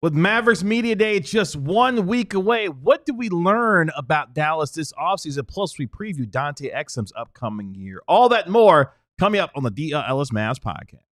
With Mavericks Media Day just 1 week away, what did we learn about Dallas this offseason? Plus, we preview Dante Exum's upcoming year. All that and more coming up on the DLLS Mavs podcast.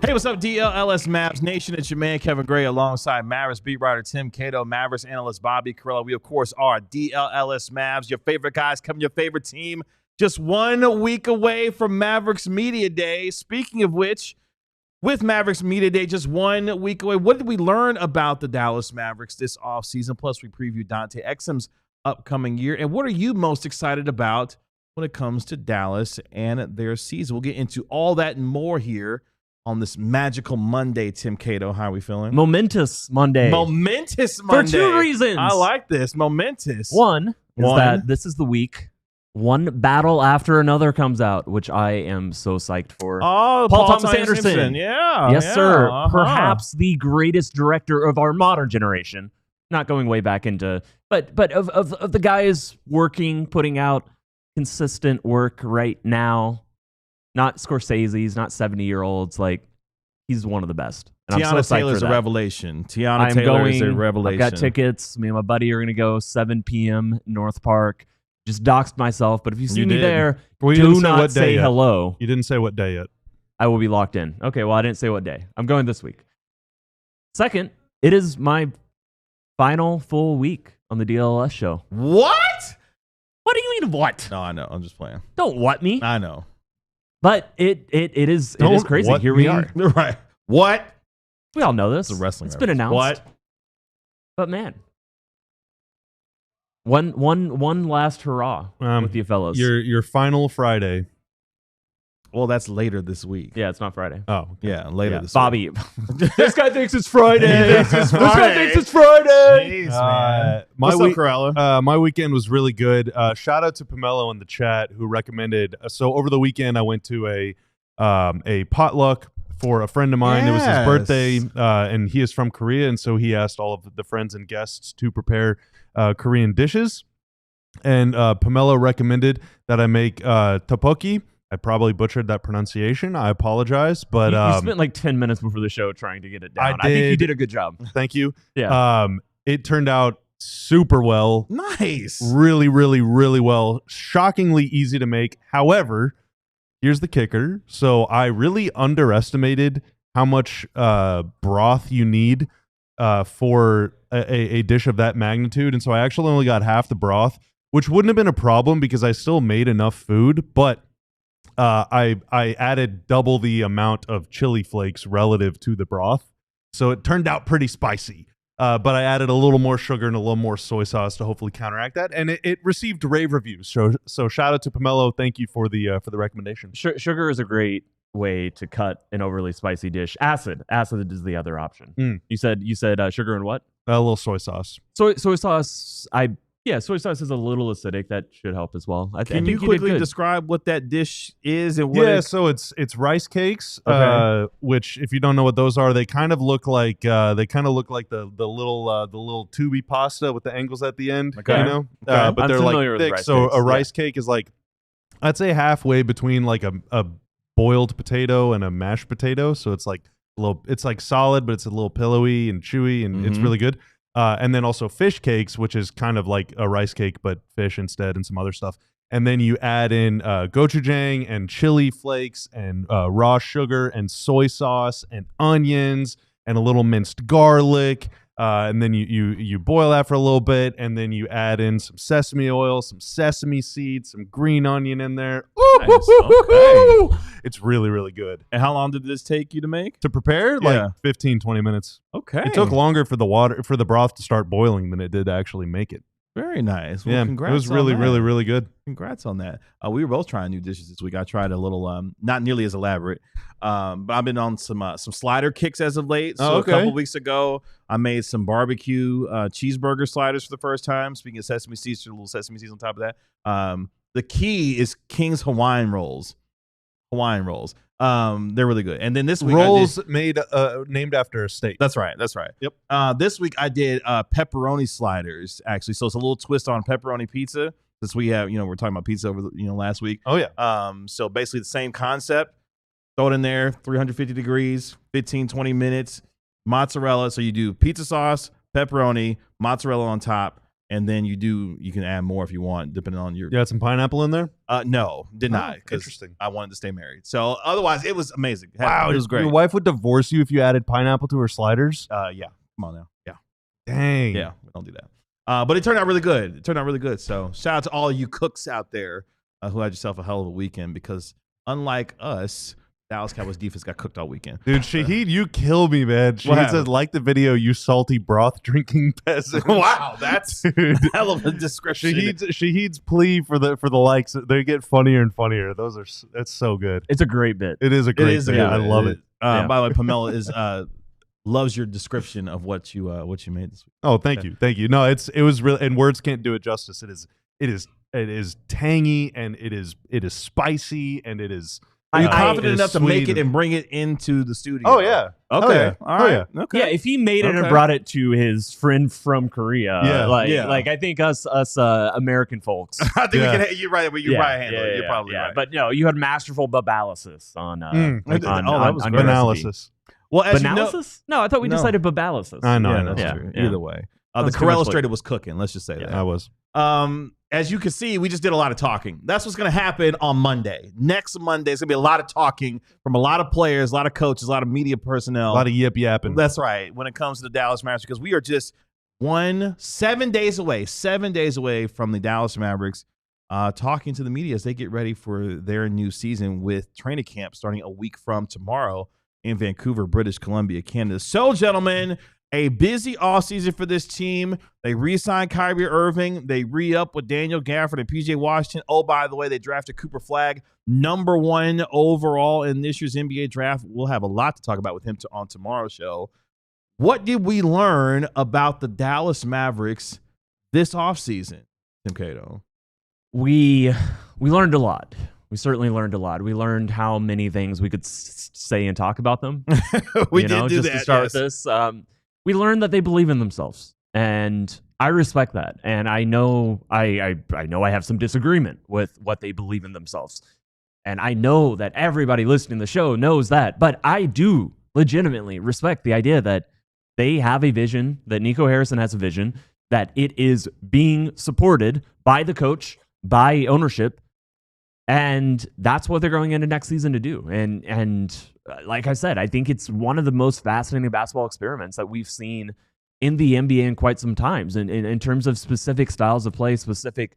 Hey, what's up, DLLS Mavs Nation? It's your man, Kevin Gray, alongside Mavericks beat writer Tim Cato, Mavericks analyst Bobby Carrillo. We, of course, are DLLS Mavs, your favorite guys, coming your favorite team. Just 1 week away from Mavericks Media Day. Speaking of which, with Mavericks Media Day just 1 week away, what did we learn about the Dallas Mavericks this offseason? Plus, we preview Dante Exum's upcoming year. And what are you most excited about when it comes to Dallas and their season? We'll get into all that and more here on this magical Monday. Tim Cato, how are we feeling? Momentous Monday. Momentous Monday. For 2 reasons. I like this. Momentous. One is that this is the week one battle after another comes out, which I am so psyched for. Oh, Paul Thomas Anderson. Yeah. Yes, yeah. sir. Perhaps the greatest director of our modern generation. Not going way back into, but of the guys working, putting out consistent work right now. Not Scorsese's, not 70-year-olds. Like, he's one of the best. And Tiana I'm so Taylor's psyched for a that. revelation. Tiana Taylor is a revelation. I've got tickets. Me and my buddy are going to go 7 p.m. North Park. Just doxed myself, but if you see me there, do not say hello. You didn't say what day yet. I will be locked in. Okay, well, I didn't say what day. I'm going this week. Second, it is my final full week on the DLLS show. What? What do you mean, what? No, I know. I'm just playing. Don't what me. I know. But it is crazy. Here we are. Right. What? We all know this. It's a wrestling It's been reference. announced. What? But man, one last hurrah with you fellows. Your final Friday. Well, that's later this week. Yeah, it's not Friday. Oh, okay. Yeah, later this Bobby. week. This guy thinks it's Friday. This guy thinks it's Friday. Jeez, man. My What's up, Corella? my weekend was really good. Shout out to Pomelo in the chat who recommended. So over the weekend, I went to a potluck for a friend of mine. It was his birthday, and he is from Korea, and so he asked all of the friends and guests to prepare Korean dishes. And Pomelo recommended that I make tteokbokki. I probably butchered that pronunciation. I apologize, but you spent like 10 minutes before the show trying to get it down. I think you did a good job. Thank you. Yeah. It turned out super well. Nice. Really, really, really well. Shockingly easy to make. However, here's the kicker. So I really underestimated how much broth you need for a dish of that magnitude. And so I actually only got half the broth, which wouldn't have been a problem because I still made enough food, but I added double the amount of chili flakes relative to the broth. So it turned out pretty spicy. But I added a little more sugar and a little more soy sauce to hopefully counteract that. And it received rave reviews. So shout out to Pomelo. Thank you for the recommendation. Sugar is a great way to cut an overly spicy dish. Acid is the other option. You said sugar and what? A little soy sauce. Soy sauce. Soy sauce is a little acidic. That should help as well. Can you quickly describe what that dish is and what? So it's rice cakes, Okay. which if you don't know what those are, they kind of look like the little tubey pasta with the angles at the end. Okay. You know, Okay. but I'm they're familiar like with thick. rice So cakes, a rice cake is like, I'd say halfway between like a boiled potato and a mashed potato. So it's like it's like solid, but it's a little pillowy and chewy, and it's really good. And then also fish cakes, which is kind of like a rice cake, but fish instead and some other stuff. And then you add in gochujang and chili flakes and raw sugar and soy sauce and onions and a little minced garlic. And then you boil that for a little bit, and then you add in some sesame oil, some sesame seeds, some green onion in there. Ooh, Nice. Okay. It's really, really good. And how long did this take you to make? To prepare, Yeah. like 15, 20 minutes. Okay. It took longer for the broth to start boiling than it did to actually make it. Very nice. Well, Yeah, congrats it was on really, that. really, really good. Congrats on that. We were both trying new dishes this week. I tried a little, not nearly as elaborate, but I've been on some slider kicks as of late. So okay. a couple weeks ago, I made some barbecue cheeseburger sliders for the first time. Speaking of sesame seeds, a little sesame seeds on top of that. The key is King's Hawaiian rolls. They're really good. And then this week Rolls made named after a state. That's right. Yep. This week I did pepperoni sliders, actually. So it's a little twist on pepperoni pizza. Since we have, we're talking about pizza over last week. Oh yeah. So basically the same concept. Throw it in there, 350 degrees, 15, 20 minutes. Mozzarella. So you do pizza sauce, pepperoni, mozzarella on top. And then you can add more if you want, depending on your. You had some pineapple in there? No, did not. Interesting. I wanted to stay married. So otherwise, it was amazing. Wow, it was great. Your wife would divorce you if you added pineapple to her sliders? Yeah. Come on now. Yeah. Dang. Yeah. We don't do that. But it turned out really good. So shout out to all you cooks out there who had yourself a hell of a weekend, because unlike us, Dallas Cowboys defense got cooked all weekend. Dude, Shahid, you kill me, man. Shahid says, like the video, you salty broth drinking peasant. Wow, that's hell of a description. Shahid's plea for the likes, they get funnier and funnier. That's so good. It's a great bit. It is a great bit. I love it. By the way, Pamela is loves your description of what you made this week. Oh, thank you. No, it was really, and words can't do it justice. It is tangy, and it is spicy, and it is. Are you confident enough to make sweet. it and bring it into the studio? Oh yeah. Okay. Yeah. All right. Yeah. Okay. Yeah, if he made it and brought it to his friend from Korea, like I think us American folks. I think we can. You're right. You're right. Handle it. You're probably right. But no, you had masterful babalasis on Banalysis. Well, as Banalysis? No, I thought we decided babalasis. I know. Yeah, I know. that's true. Yeah. Either way, the Corral Illustrated was cooking. Let's just say that. I was. As you can see, we just did a lot of talking. That's what's going to happen on Monday. Next Monday, it's going to be a lot of talking from a lot of players, a lot of coaches, a lot of media personnel. A lot of yip yapping. That's right. When it comes to the Dallas Mavericks, because we are just 7 days away from the Dallas Mavericks talking to the media as they get ready for their new season with training camp starting a week from tomorrow in Vancouver, British Columbia, Canada. So, gentlemen, a busy offseason for this team. They re-signed Kyrie Irving. They re-up with Daniel Gafford and PJ Washington. Oh, by the way, they drafted Cooper Flagg, #1 overall in this year's NBA draft. We'll have a lot to talk about with him on tomorrow's show. What did we learn about the Dallas Mavericks this offseason, Tim Cato? We learned a lot. We certainly learned a lot. We learned how many things we could say and talk about them. We did do just that, to start yes. with this. We learned that they believe in themselves, and I respect that. And I know I have some disagreement with what they believe in themselves, and I know that everybody listening to the show knows that. But I do legitimately respect the idea that they have a vision, that Nico Harrison has a vision, that it is being supported by the coach, by ownership, and that's what they're going into next season to do. And like I said, I think it's one of the most fascinating basketball experiments that we've seen in the NBA in quite some times, in terms of specific styles of play, specific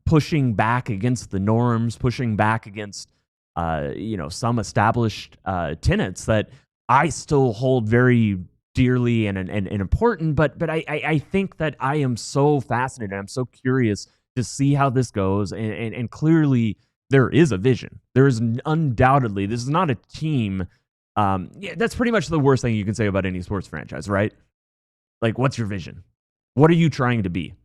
pushing back against the norms, pushing back against some established tenets that I still hold very dearly and important. But I think that I am so fascinated. I'm so curious to see how this goes, and clearly there is a vision. There is undoubtedly, this is not a team. That's pretty much the worst thing you can say about any sports franchise, right? Like, what's your vision? What are you trying to be?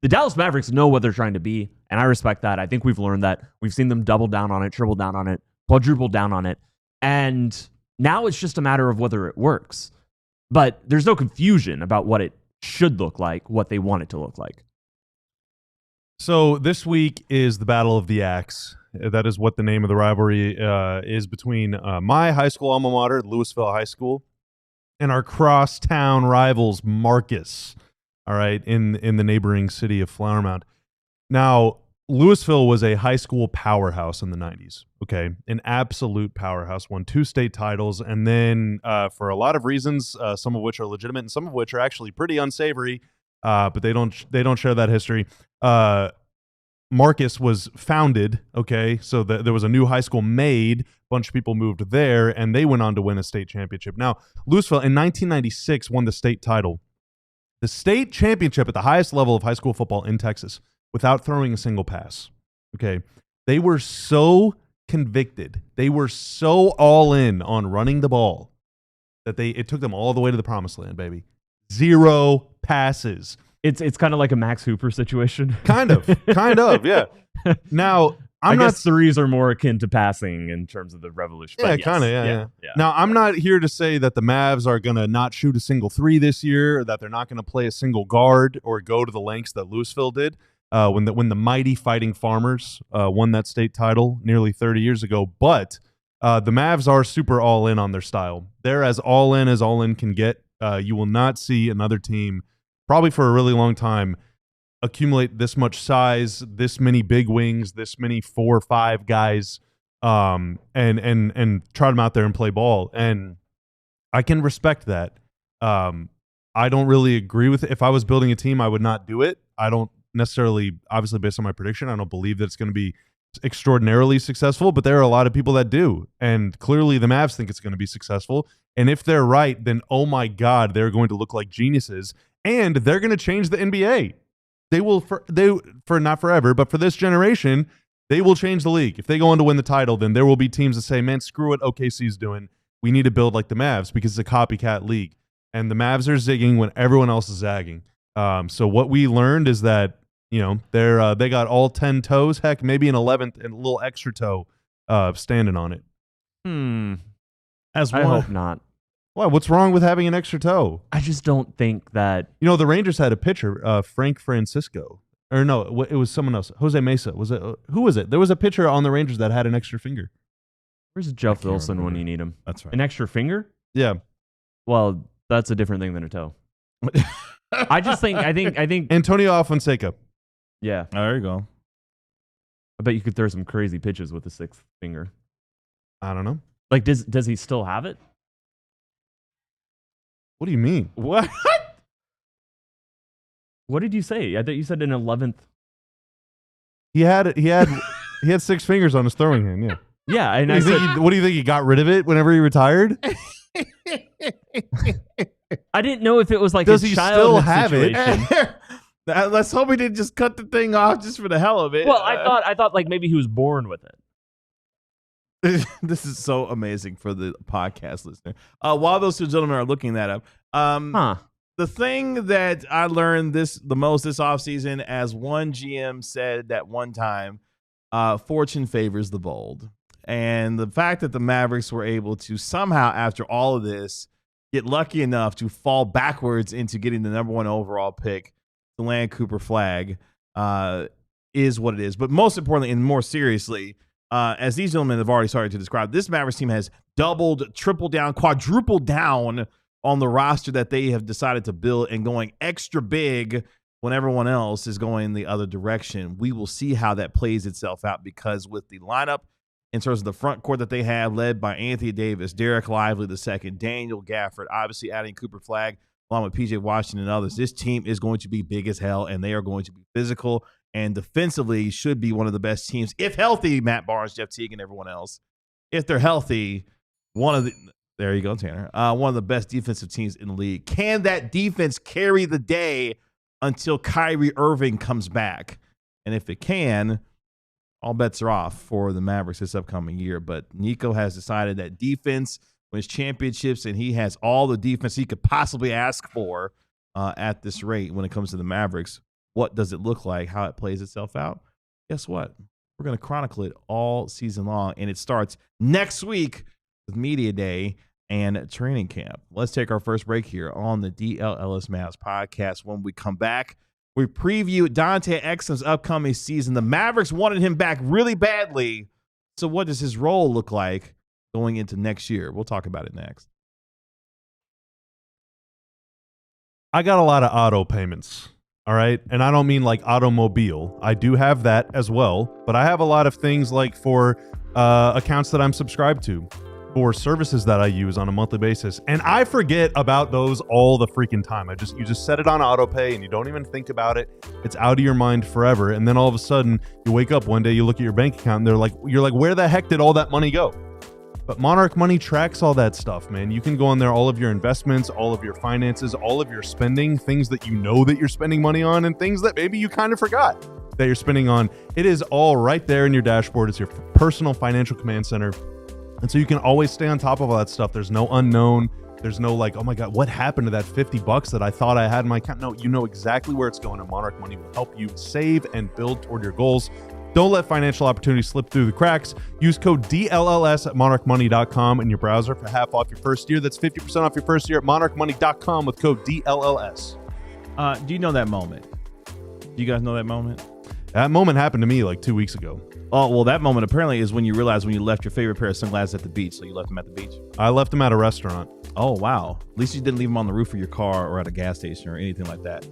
The Dallas Mavericks know what they're trying to be, and I respect that. I think we've learned that. We've seen them double down on it, triple down on it, quadruple down on it, and now it's just a matter of whether it works. But there's no confusion about what it should look like, what they want it to look like. So this week is the Battle of the Axe. That is what the name of the rivalry is between my high school alma mater, Louisville High School, and our crosstown rivals, Marcus. All right, in the neighboring city of Flower Mound. Now, Louisville was a high school powerhouse in the 90s, okay? An absolute powerhouse, won 2 state titles, and then for a lot of reasons, some of which are legitimate and some of which are actually pretty unsavory, but they don't share that history. Marcus was founded, okay? So there was a new high school made, a bunch of people moved there, and they went on to win a state championship. Now, Louisville in 1996 won the state title. The state championship at the highest level of high school football in Texas without throwing a single pass. Okay. They were so convicted. They were so all in on running the ball that it took them all the way to the promised land, baby. 0 passes. It's kind of like a Max Hooper situation. Kind of, yeah. Now, I guess threes are more akin to passing in terms of the revolution. Yeah, kind of, yeah. Now, I'm not here to say that the Mavs are going to not shoot a single three this year, or that they're not going to play a single guard or go to the lengths that Louisville did when the mighty Fighting Farmers won that state title nearly 30 years ago. But the Mavs are super all in on their style. They're as all in can get. You will not see another team, probably for a really long time, accumulate this much size, this many big wings, this many 4 or 5 guys, and trot them out there and play ball. And I can respect that. I don't really agree with it. If I was building a team, I would not do it. I don't necessarily, obviously based on my prediction, I don't believe that it's going to be extraordinarily successful, but there are a lot of people that do. And clearly the Mavs think it's going to be successful. And if they're right, then oh my God, they're going to look like geniuses. And they're going to change the NBA. They will, for not forever, but for this generation, they will change the league. If they go on to win the title, then there will be teams that say, man, screw what OKC's doing. We need to build like the Mavs because it's a copycat league. And the Mavs are zigging when everyone else is zagging. So what we learned is that, you know, they got all 10 toes, heck, maybe an 11th and a little extra toe standing on it. I hope not. Why? What's wrong with having an extra toe? I just don't think that. You know, the Rangers had a pitcher, Frank Francisco. Or no, it was someone else. Jose Mesa. Was it? Who was it? There was a pitcher on the Rangers that had an extra finger. Where's Jeff Wilson when you need him? That's right. An extra finger? Yeah. Well, that's a different thing than a toe. I think Antonio Alfonseca. Yeah. Oh, there you go. I bet you could throw some crazy pitches with a 6th finger. I don't know. Like, does he still have it? What do you mean? What? What did you say? I thought you said an 11th. He had 6 fingers on his throwing hand. Yeah. Yeah, and what do you think? He got rid of it whenever he retired? I didn't know if it was like does a he still have situation. it? Let's hope he didn't just cut the thing off just for the hell of it. Well, I thought like maybe he was born with it. This is so amazing for the podcast listener. While those two gentlemen are looking that up, the thing that I learned the most this offseason, as one GM said that one time, fortune favors the bold. And the fact that the Mavericks were able to somehow, after all of this, get lucky enough to fall backwards into getting the number 1 overall pick to land cooperflagg is what it is. But most importantly and more seriously, as these gentlemen have already started to describe, this Mavericks team has doubled, tripled down, quadrupled down on the roster that they have decided to build and going extra big when everyone else is going the other direction. We will see how that plays itself out, because with the lineup in terms of the front court that they have, led by Anthony Davis, Derek Lively II, Daniel Gafford, obviously adding cooperflagg along with PJ Washington and others, this team is going to be big as hell, and they are going to be physical, and defensively should be one of the best teams, if healthy. Matt Barnes, Jeff Teague, and everyone else, if they're healthy, there you go, Tanner, one of the best defensive teams in the league. Can that defense carry the day until Kyrie Irving comes back? And if it can, all bets are off for the Mavericks this upcoming year. But Nico has decided that defense wins championships, and he has all the defense he could possibly ask for at this rate when it comes to the Mavericks. What does it look like? How it plays itself out? Guess what? We're going to chronicle it all season long, and it starts next week with Media Day and training camp. Let's take our first break here on the DLLS Mavs podcast. When we come back, we preview Dante Exum's upcoming season. The Mavericks wanted him back really badly. So what does his role look like going into next year? We'll talk about it next. I got a lot of auto payments. All right. And I don't mean like automobile. I do have that as well. But I have a lot of things like for accounts that I'm subscribed to, for services that I use on a monthly basis. And I forget about those all the freaking time. You just set it on auto pay and you don't even think about it. It's out of your mind forever. And then all of a sudden you wake up one day, you look at your bank account and you're like, where the heck did all that money go? But Monarch Money tracks all that stuff, man. You can go on there, all of your investments, all of your finances, all of your spending, things that you know that you're spending money on, and things that maybe you kind of forgot that you're spending on. It is all right there in your dashboard. It's your personal financial command center. And so you can always stay on top of all that stuff. There's no unknown. There's no like, oh my God, what happened to that $50 that I thought I had in my account? No, you know exactly where it's going, and Monarch Money will help you save and build toward your goals. Don't let financial opportunities slip through the cracks. Use code DLLS at monarchmoney.com in your browser for half off your first year. That's 50% off your first year at monarchmoney.com with code DLLS. Do you know that moment? Do you guys know that moment? That moment happened to me like 2 weeks ago. Oh, well, that moment apparently is when you realize when you left your favorite pair of sunglasses at the beach. So you left them at the beach? I left them at a restaurant. Oh, wow. At least you didn't leave them on the roof of your car or at a gas station or anything like that,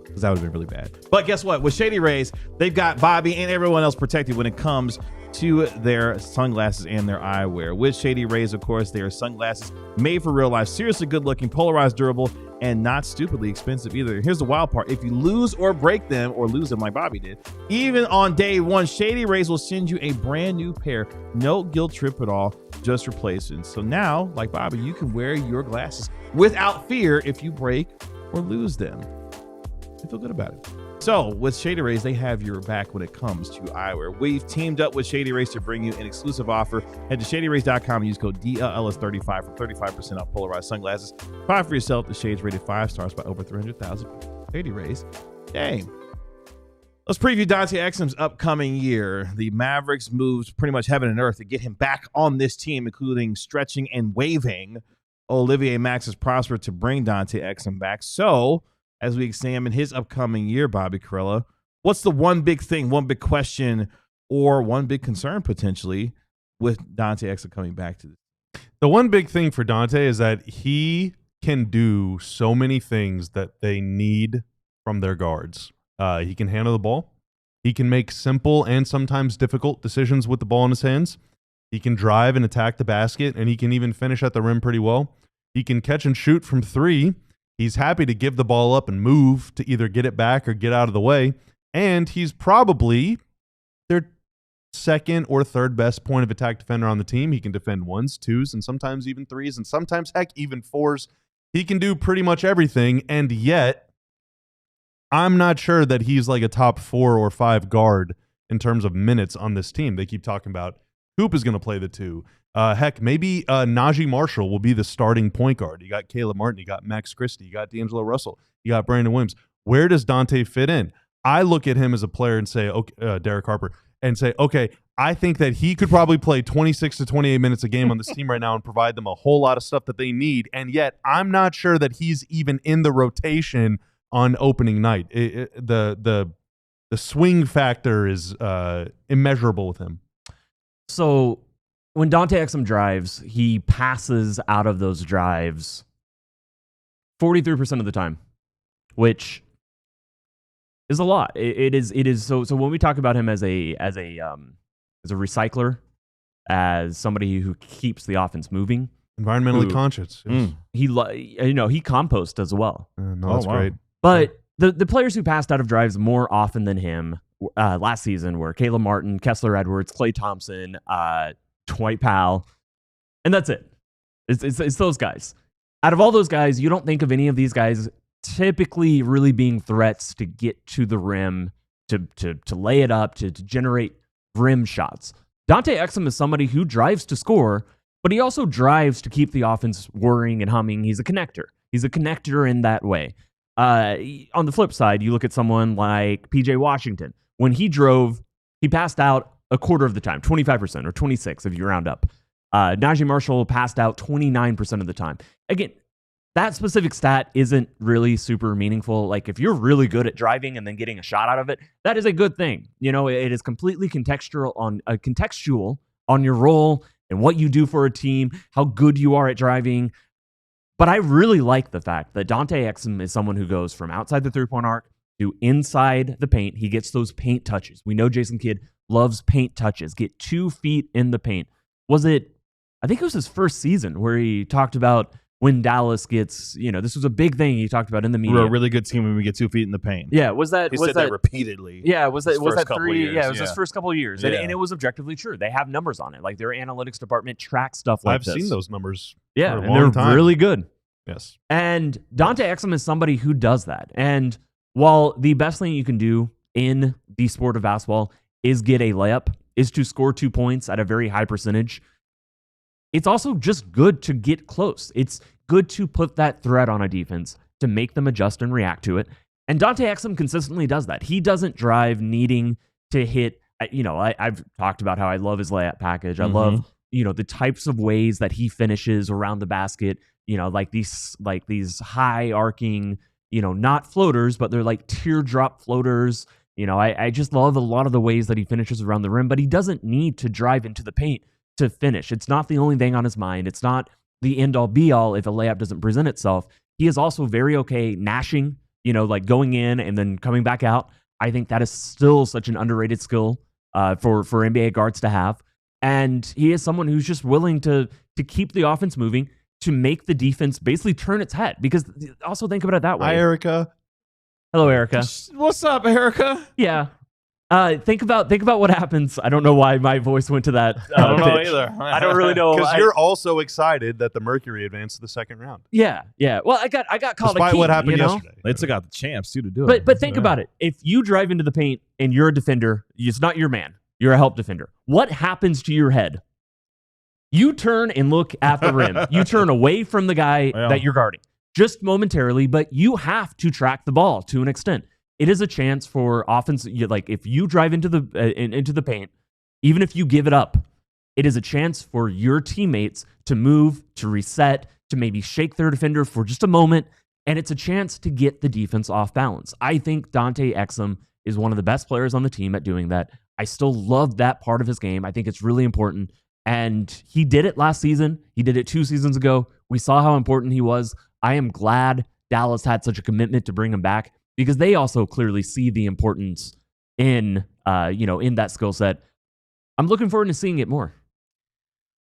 because that would have been really bad. But guess what? With Shady Rays, they've got Bobby and everyone else protected when it comes to their sunglasses and their eyewear. With Shady Rays, of course, they are sunglasses made for real life, seriously good looking, polarized, durable, and not stupidly expensive either. Here's the wild part. If you lose or break them, or lose them like Bobby did, even on day one, Shady Rays will send you a brand new pair. No guilt trip at all, just replacement. So now, like Bobby, you can wear your glasses without fear if you break or lose them. I feel good about it. So with Shady Rays, they have your back when it comes to eyewear. We've teamed up with Shady Rays to bring you an exclusive offer. Head to shadyrays.com and use code DLLS35 for 35% off polarized sunglasses. Buy for yourself the shades rated 5 stars by over 300,000 people. Shady Rays. Yay. Let's preview Dante Exum's upcoming year. The Mavericks moved pretty much heaven and earth to get him back on this team, including stretching and waiving. Olivier Max has prospered to bring Dante Exum back. So as we examine his upcoming year, Bobby Carella, what's the one big thing, one big question, or one big concern potentially with Dante Exum coming back to this? The one big thing for Dante is that he can do so many things that they need from their guards. He can handle the ball. He can make simple and sometimes difficult decisions with the ball in his hands. He can drive and attack the basket, and he can even finish at the rim pretty well. He can catch and shoot from three. He's happy to give the ball up and move to either get it back or get out of the way. And he's probably their second or third best point of attack defender on the team. He can defend ones, twos, and sometimes even threes, and sometimes, heck, even fours. He can do pretty much everything, and yet I'm not sure that he's like a top 4 or 5 guard in terms of minutes on this team. They keep talking about Coop is going to play the 2. Heck, maybe Najee Marshall will be the starting point guard. You got Caleb Martin, you got Max Christie, you got D'Angelo Russell, you got Brandon Williams. Where does Dante fit in? I look at him as a player and say, okay, Derek Harper, and say, okay, I think that he could probably play 26 to 28 minutes a game on this team right now and provide them a whole lot of stuff that they need. And yet, I'm not sure that he's even in the rotation on opening night. The swing factor is immeasurable with him. So when Dante Exum drives, he passes out of those drives 43% of the time, which is a lot. It is. So when we talk about him as a recycler, as somebody who keeps the offense moving, environmentally conscious, yes. He composts as well. No, that's great. But the players who passed out of drives more often than him last season were Caleb Martin, Kessler Edwards, Klay Thompson, Dwight Powell, and that's it. It's those guys. Out of all those guys, you don't think of any of these guys typically really being threats to get to the rim, to lay it up, to generate rim shots. Dante Exum is somebody who drives to score, but he also drives to keep the offense whirring and humming. He's a connector. He's a connector in that way. On the flip side, you look at someone like PJ Washington. When he drove, he passed out a quarter of the time, 25% or 26% if you round up. Najee Marshall passed out 29% of the time. Again, that specific stat isn't really super meaningful. Like, if you're really good at driving and then getting a shot out of it, that is a good thing. You know, it is completely contextual on your role and what you do for a team, how good you are at driving. But I really like the fact that Dante Exum is someone who goes from outside the three-point arc to inside the paint. He gets those paint touches. We know Jason Kidd loves paint touches. Get 2 feet in the paint. I think it was his first season where he talked about when Dallas gets, this was a big thing he talked about in the media. We're a really good team when we get 2 feet in the paint. Yeah, he said that repeatedly. Yeah, was that 3 years, Yeah, it was his first couple of years. Yeah. And it was objectively true. They have numbers on it. Like their analytics department tracks stuff like this. I've seen those numbers for a and long they're time. really good. Yes. And Dante Exum is somebody who does that. And while the best thing you can do in the sport of basketball is get a layup, is to score 2 points at a very high percentage, it's also just good to get close. It's good to put that threat on a defense to make them adjust and react to it. And Dante Exum consistently does that. He doesn't drive needing to hit. I've talked about how I love his layup package. I love, the types of ways that he finishes around the basket. Like these high arcing, not floaters, but they're like teardrop floaters. I just love a lot of the ways that he finishes around the rim, but he doesn't need to drive into the paint to finish. It's not the only thing on his mind. It's not the end-all be-all if a layup doesn't present itself. He is also very okay gnashing, like going in and then coming back out. I think that is still such an underrated skill for NBA guards to have. And he is someone who's just willing to keep the offense moving, to make the defense basically turn its head. Because also think about it that way. Hi, Erica. Hello, Erica. What's up, Erica? Yeah. Think about what happens. I don't know why my voice went to that. I don't know pitch. either. I don't really know. Because you're also excited that the Mercury advanced to the second round. Yeah. Well, I got called Despite a key, what happened yesterday. They took out the champs too to do it. But think about it. If you drive into the paint and you're a defender, it's not your man. You're a help defender. What happens to your head? You turn and look at the rim. You turn away from the guy that you're guarding, just momentarily, but you have to track the ball to an extent. It is a chance for offense. Like if you drive into the paint, even if you give it up, it is a chance for your teammates to move, to reset, to maybe shake their defender for just a moment, and it's a chance to get the defense off balance. I think Dante Exum is one of the best players on the team at doing that. I still love that part of his game. I think it's really important. And he did it last season. He did it 2 seasons ago. We saw how important he was. I am glad Dallas had such a commitment to bring him back because they also clearly see the importance in that skill set. I'm looking forward to seeing it more.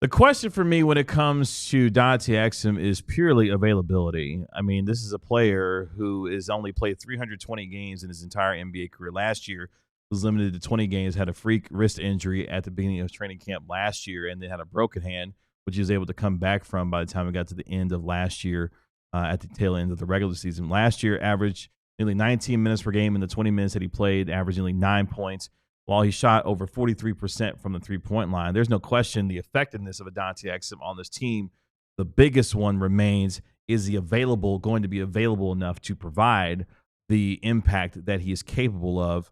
The question for me when it comes to Dante Exum is purely availability. I mean, this is a player who has only played 320 games in his entire NBA career. Last year, was limited to 20 games, had a freak wrist injury at the beginning of training camp last year, and then had a broken hand, which he was able to come back from by the time it got to the end of last year at the tail end of the regular season. Last year, averaged nearly 19 minutes per game in the 20 minutes that he played, averaged nearly 9 points, while he shot over 43% from the three-point line. There's no question the effectiveness of a Dante Exum on this team. The biggest one remains, is he going to be available enough to provide the impact that he is capable of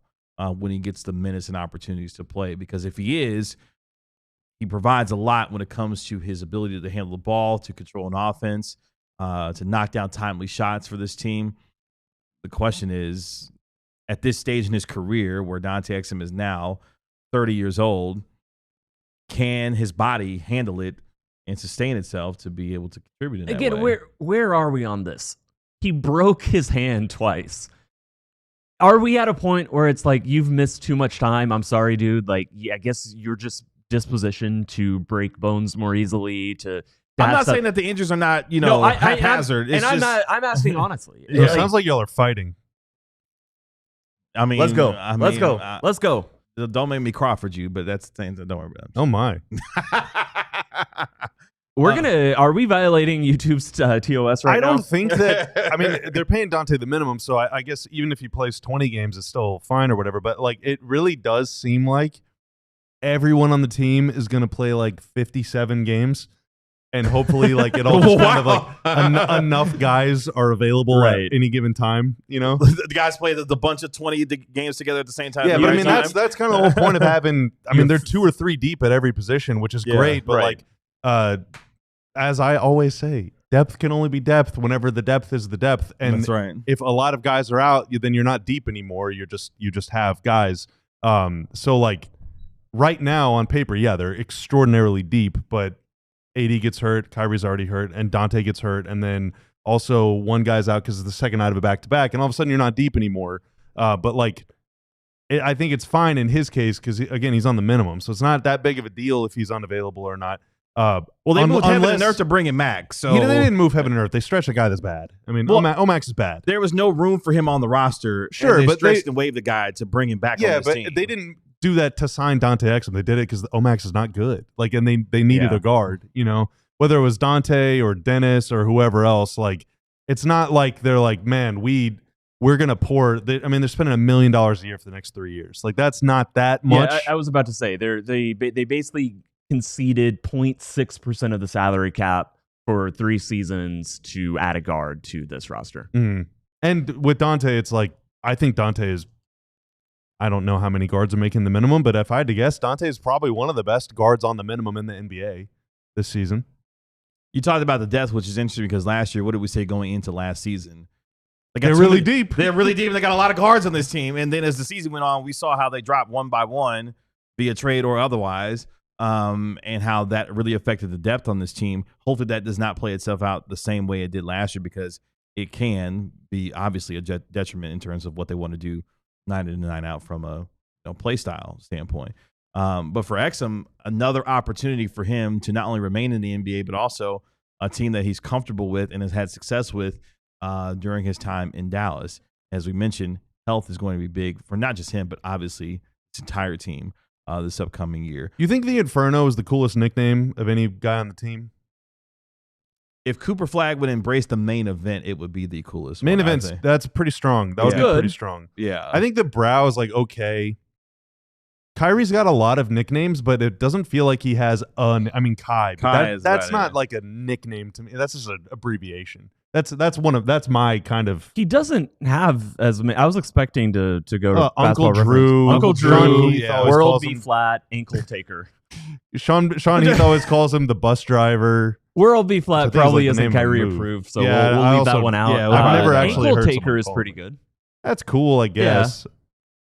when he gets the minutes and opportunities to play? Because if he is, he provides a lot when it comes to his ability to handle the ball, to control an offense, to knock down timely shots for this team. The question is, at this stage in his career, where Dante Exum is now 30 years old, can his body handle it and sustain itself to be able to contribute in that way? Where are we on this? He broke his hand twice. Are we at a point where it's like, you've missed too much time? I'm sorry, dude. Like, I guess you're just dispositioned to break bones more easily. I'm not saying that the injuries are not, haphazard. I'm asking honestly. It sounds like y'all are fighting. I mean, let's go. Let's go. Don't make me cry for you, but that's the thing. Don't worry about it. Oh my. Are we violating YouTube's TOS right now? I don't think that. I mean, they're paying Dante the minimum, so I guess even if he plays 20 games, it's still fine or whatever. But like, it really does seem like everyone on the team is going to play like 57 games, and hopefully, like, it all just kind of like enough guys are available at any given time. You know, the guys play the bunch of 20 games together at the same time. Yeah, but I mean, that's kind of the whole point of having. I mean, they're 2 or 3 deep at every position, which is great. But like, as I always say, depth can only be depth whenever the depth is the depth. And that's right. If a lot of guys are out, then you're not deep anymore. You just have guys. So like right now on paper, yeah, they're extraordinarily deep, but AD gets hurt, Kyrie's already hurt, and Dante gets hurt, and then also one guy's out because it's the second night of a back-to-back, and all of a sudden you're not deep anymore. But like, I think it's fine in his case because again, he's on the minimum, so it's not that big of a deal if he's unavailable or not. Well, they moved heaven and earth to bring him back. So they didn't move heaven and earth. They stretched a guy that's bad. I mean, Omax is bad. There was no room for him on the roster. Sure, and they but stretched and waived the guy to bring him back. Yeah, on this team. They didn't do that to sign Dante Exum. They did it because Omax is not good. Like, and they needed a guard. You know, whether it was Dante or Dennis or whoever else. Like, it's not like they're like, man, we're gonna pour. I mean, they're spending $1 million a year for the next 3 years. Like, that's not that much. Yeah, I was about to say they basically conceded 0.6% of the salary cap for 3 seasons to add a guard to this roster. Mm. And with Dante, it's like, I think Dante is, I don't know how many guards are making the minimum, but if I had to guess, Dante is probably one of the best guards on the minimum in the NBA this season. You talked about the depth, which is interesting because last year, what did we say going into last season? They're really deep. They're really deep. They got a lot of guards on this team. And then as the season went on, we saw how they dropped one by one via trade or otherwise. And how that really affected the depth on this team. Hopefully that does not play itself out the same way it did last year because it can be obviously a detriment in terms of what they want to do night in and night out from a play style standpoint. But for Exum, another opportunity for him to not only remain in the NBA, but also a team that he's comfortable with and has had success with during his time in Dallas. As we mentioned, health is going to be big for not just him, but obviously this entire team. This upcoming year. You think the Inferno is the coolest nickname of any guy on the team? If cooperflagg would embrace the main event, it would be the coolest. Main events, that's pretty strong. That would be pretty strong. Yeah. I think the brow is like okay. Kyrie's got a lot of nicknames, but it doesn't feel like he has Kai. That's not like a nickname to me. That's just an abbreviation. That's my kind of. He doesn't have as many. I was expecting to go to Uncle Drew. Uncle Drew. World B flat ankle taker. Sean Heath always calls him the bus driver. World B flat probably isn't Kyrie approved, so we'll leave that one out. Yeah, I've never actually ankle heard taker is pretty good. That's cool, I guess. Yeah.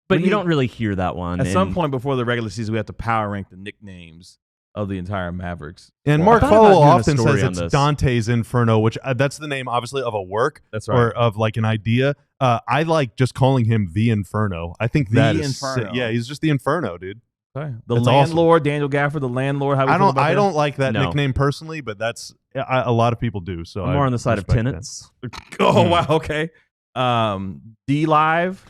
But you don't really hear that one. At some point before the regular season, we have to power rank the nicknames of the entire Mavericks. And Mark Follow often says it's Dante's Inferno, which that's the name, obviously, of a work. That's right. Or of like an idea. I like just calling him the Inferno. I think that is Inferno. Yeah, he's just the Inferno, dude. Okay. The landlord, awesome. Daniel Gafford, the landlord. How I don't like that nickname personally, but that's a lot of people do. So I'm more on the side of tenants. Oh wow, okay. D Live.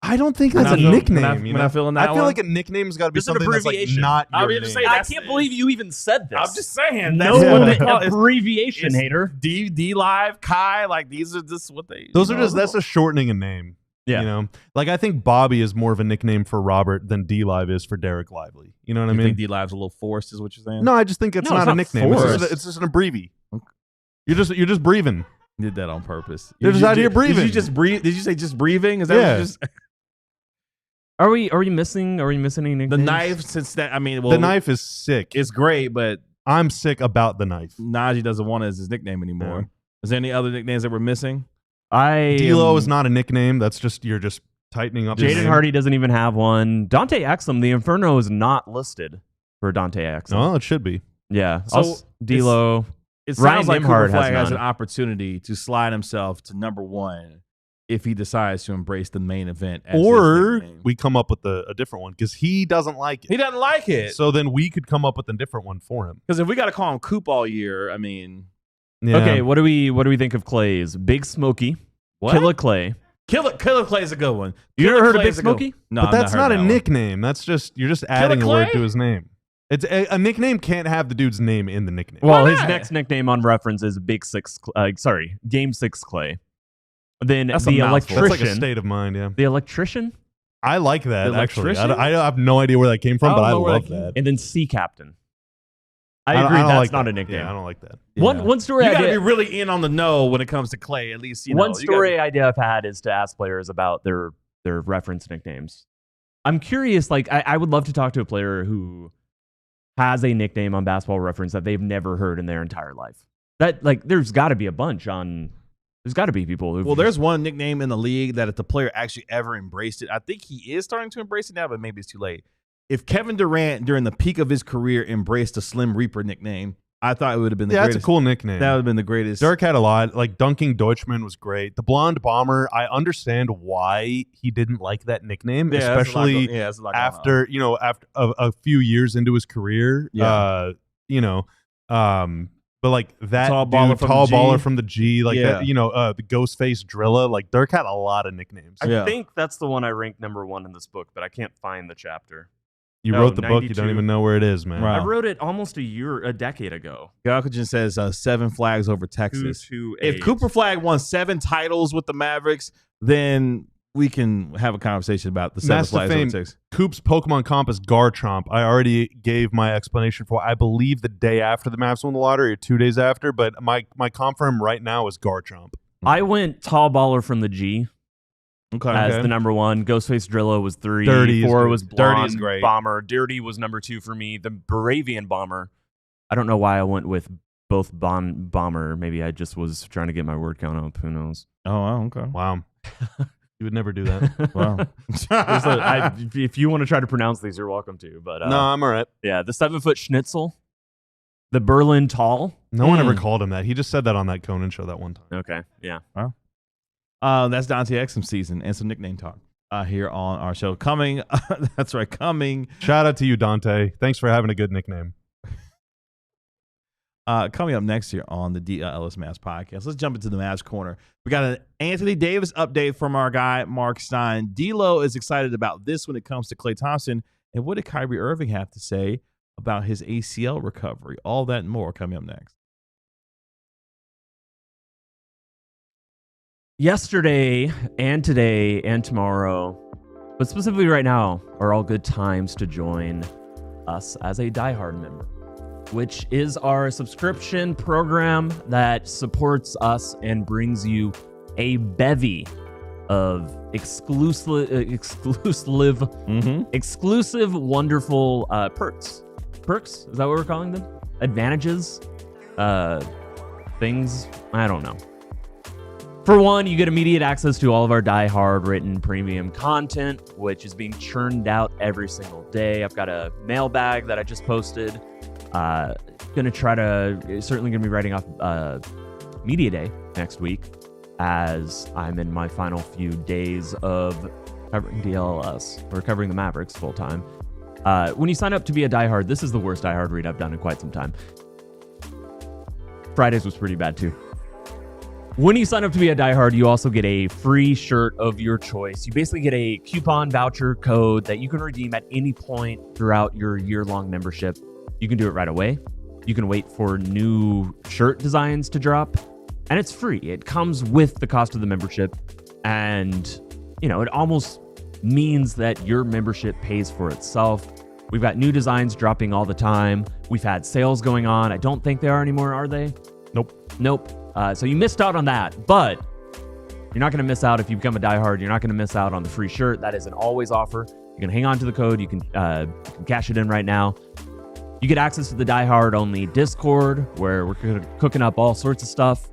I don't think that's a nickname. I feel like a nickname's got to be something that's like not your name. I can't believe you even said this. I'm just saying. That's abbreviation, hater. D Live, Kai, like these are just what they. That's a shortening a name. Yeah. You know, like I think Bobby is more of a nickname for Robert than D Live is for Derek Lively. You know what I mean? Think D Live's a little forced, is what you're saying? No, I just think it's not a nickname. It's just an abbreviation. You're just breathing. You did that on purpose. You're just out here breathing. Did you just breathe? Did you say just breathing? Is that what you just? Are we missing any nicknames? The knife, since that the knife is sick. It's great, but I'm sick about the knife. Najee doesn't want it as his nickname anymore. Yeah. Is there any other nicknames that we're missing? D-Lo is not a nickname. That's just you're just tightening up. Jaden Hardy doesn't even have one. Dante Exum, the Inferno is not listed for Dante Exum. Oh, it should be. Yeah. So D-Lo. It sounds like cooperflagg has an opportunity to slide himself to number 1 if he decides to embrace the main event. Or we come up with a different one because he doesn't like it. He doesn't like it. So then we could come up with a different one for him. Because if we got to call him Coop all year, I mean. Yeah. Okay, what do we think of Clay's? Big Smokey. What? Killer Clay. Killer Clay is a good one. You ever heard of Big Smokey? No, but that's not a nickname. That's just you're just adding a word to his name. It's a nickname can't have the dude's name in the nickname. Well, his next nickname on reference is Game 6 Clay. Then that's the electrician. That's like a state of mind, yeah. The electrician? I like that, actually. I have no idea where that came from, but I love that. And then Sea Captain. I agree that's not a nickname. Yeah, I don't like that. Yeah. One story you got to be really in on the know when it comes to Clay, at least. One story idea I've had is to ask players about their reference nicknames. I'm curious, I would love to talk to a player who has a nickname on Basketball Reference that they've never heard in their entire life. There's got to be a bunch on. There's got to be people who. Well, there's one nickname in the league that if the player actually ever embraced it, I think he is starting to embrace it now, but maybe it's too late. If Kevin Durant, during the peak of his career, embraced the Slim Reaper nickname, I thought it would have been the Yeah, greatest. that's a cool nickname. That would have been the greatest. Dirk had a lot. Like Dunking Deutschman was great. The Blonde Bomber, I understand why he didn't like that nickname, especially after, you know, after a few years into his career. Yeah. You know, but like that Tall dude, baller from the G, like that, you know, the Ghostface Drilla. Like Dirk had a lot of nicknames. I think that's the one I ranked number 1 in this book, but I can't find the chapter. You wrote the book, you don't even know where it is, man. Wow. I wrote it almost a decade ago. Galkajan says 7 flags over Texas. 228. If Cooper Flagg won 7 titles with the Mavericks, then we can have a conversation about the 7 flags over Texas. Coop's Pokemon comp is Garchomp. I already gave my explanation for, I believe, the day after the Mavs won the lottery or 2 days after, but my comp for him right now is Garchomp. I went Tall Baller from the G. As the number 1. Ghostface Drilla was 3. Dirty 4 was Blonde Dirty is great. Bomber. Dirty was number 2 for me. The Baravian Bomber. I don't know why I went with both Bomber. Maybe I just was trying to get my word count up. Who knows? Oh, okay. Wow. You would never do that. Wow. If you want to try to pronounce these, you're welcome to. But no, I'm all right. Yeah, the 7-foot Schnitzel. The Berlin Tall. No one ever called him that. He just said that on that Conan show that one time. Okay, yeah. Wow. That's Dante Exum season and some nickname talk here on our show. Coming. That's right. Coming. Shout out to you, Dante. Thanks for having a good nickname. Coming up next here on the DLLS Mavs podcast, let's jump into the Mavs corner. We got an Anthony Davis update from our guy, Mark Stein. D-Lo is excited about this when it comes to Klay Thompson. And what did Kyrie Irving have to say about his ACL recovery? All that and more coming up next. Yesterday and today and tomorrow, but specifically right now, are all good times to join us as a diehard member, which is our subscription program that supports us and brings you a bevy of exclusive, wonderful perks. Perks? Is that what we're calling them? Advantages? Things? I don't know. For one, you get immediate access to all of our Die-Hard written premium content, which is being churned out every single day. I've got a mailbag that I just posted. Certainly gonna be writing off Media Day next week, as I'm in my final few days of covering DLLS, or covering the Mavericks full time. When you sign up to be a Die-Hard, this is the worst Die-Hard read I've done in quite some time. Fridays was pretty bad too. When you sign up to be a diehard, you also get a free shirt of your choice. You basically get a coupon voucher code that you can redeem at any point throughout your year-long membership. You can do it right away. You can wait for new shirt designs to drop, and it's free. It comes with the cost of the membership, and it almost means that your membership pays for itself. We've got new designs dropping all the time. We've had sales going on. I don't think they are anymore, are they? Nope. So you missed out on that, but you're not going to miss out if you become a diehard. You're not going to miss out on the free shirt. That is an always offer. You can hang on to the code. You can cash it in right now. You get access to the diehard only Discord, where we're cooking up all sorts of stuff.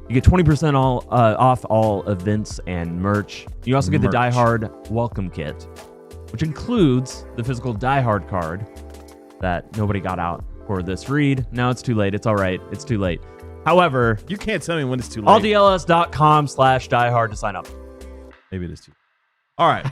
You get 20% off all events and merch. You also get the diehard welcome kit, which includes the physical diehard card that nobody got out for this read. Now it's too late. It's all right. It's too late. However, you can't tell me when it's too late. alldls.com/diehard to sign up. Maybe it is too late. All right,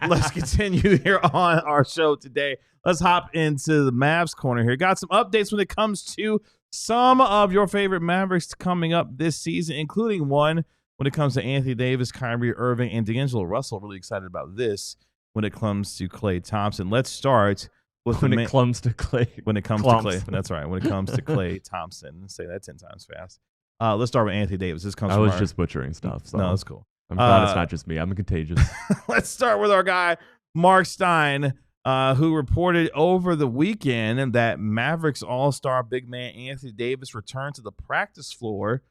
let's continue here on our show today. Let's hop into the Mavs corner here. Got some updates when it comes to some of your favorite Mavericks coming up this season, including one when it comes to Anthony Davis, Kyrie Irving, and D'Angelo Russell. Really excited about this when it comes to Klay Thompson. Let's start with when it comes to Klay. When it comes to Klay. That's right. When it comes to Klay Thompson. Say that 10 times fast. Let's start with Anthony Davis. This comes I was just butchering stuff. So no, that's cool. I'm glad it's not just me. I'm contagious. Let's start with our guy, Mark Stein, who reported over the weekend that Mavericks all-star big man Anthony Davis returned to the practice floor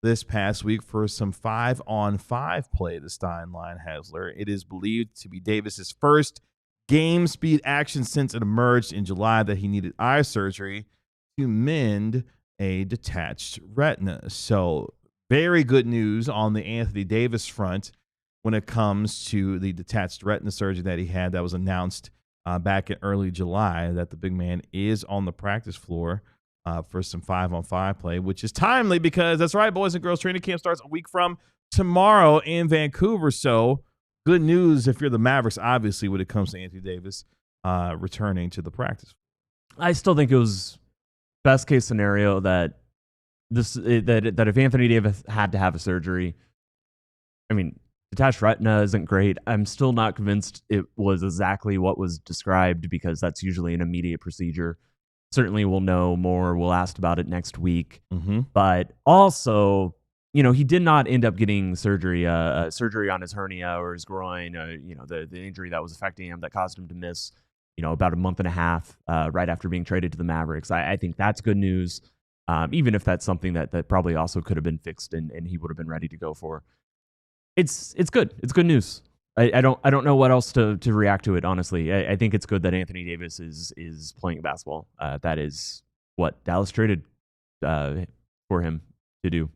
this past week for some 5-on-5 play, the Stein line Hasler. It is believed to be Davis's first game speed action since it emerged in July that he needed eye surgery to mend a detached retina. So very good news on the Anthony Davis front when it comes to the detached retina surgery that he had that was announced back in early July, that the big man is on the practice floor for some 5-on-5 play, which is timely because that's right, boys and girls, training camp starts a week from tomorrow in Vancouver. So good news if you're the Mavericks, obviously, when it comes to Anthony Davis returning to the practice. I still think it was best case scenario that if Anthony Davis had to have a surgery, I mean, detached retina isn't great. I'm still not convinced it was exactly what was described because that's usually an immediate procedure. Certainly we'll know more. We'll ask about it next week. Mm-hmm. But also, he did not end up getting surgery on his hernia or his groin, the injury that was affecting him that caused him to miss, about a month and a half right after being traded to the Mavericks. I think that's good news, even if that's something that probably also could have been fixed and he would have been ready to go for. It's good. It's good news. I don't know what else to react to it, honestly. I think it's good that Anthony Davis is playing basketball. That is what Dallas traded for him to do.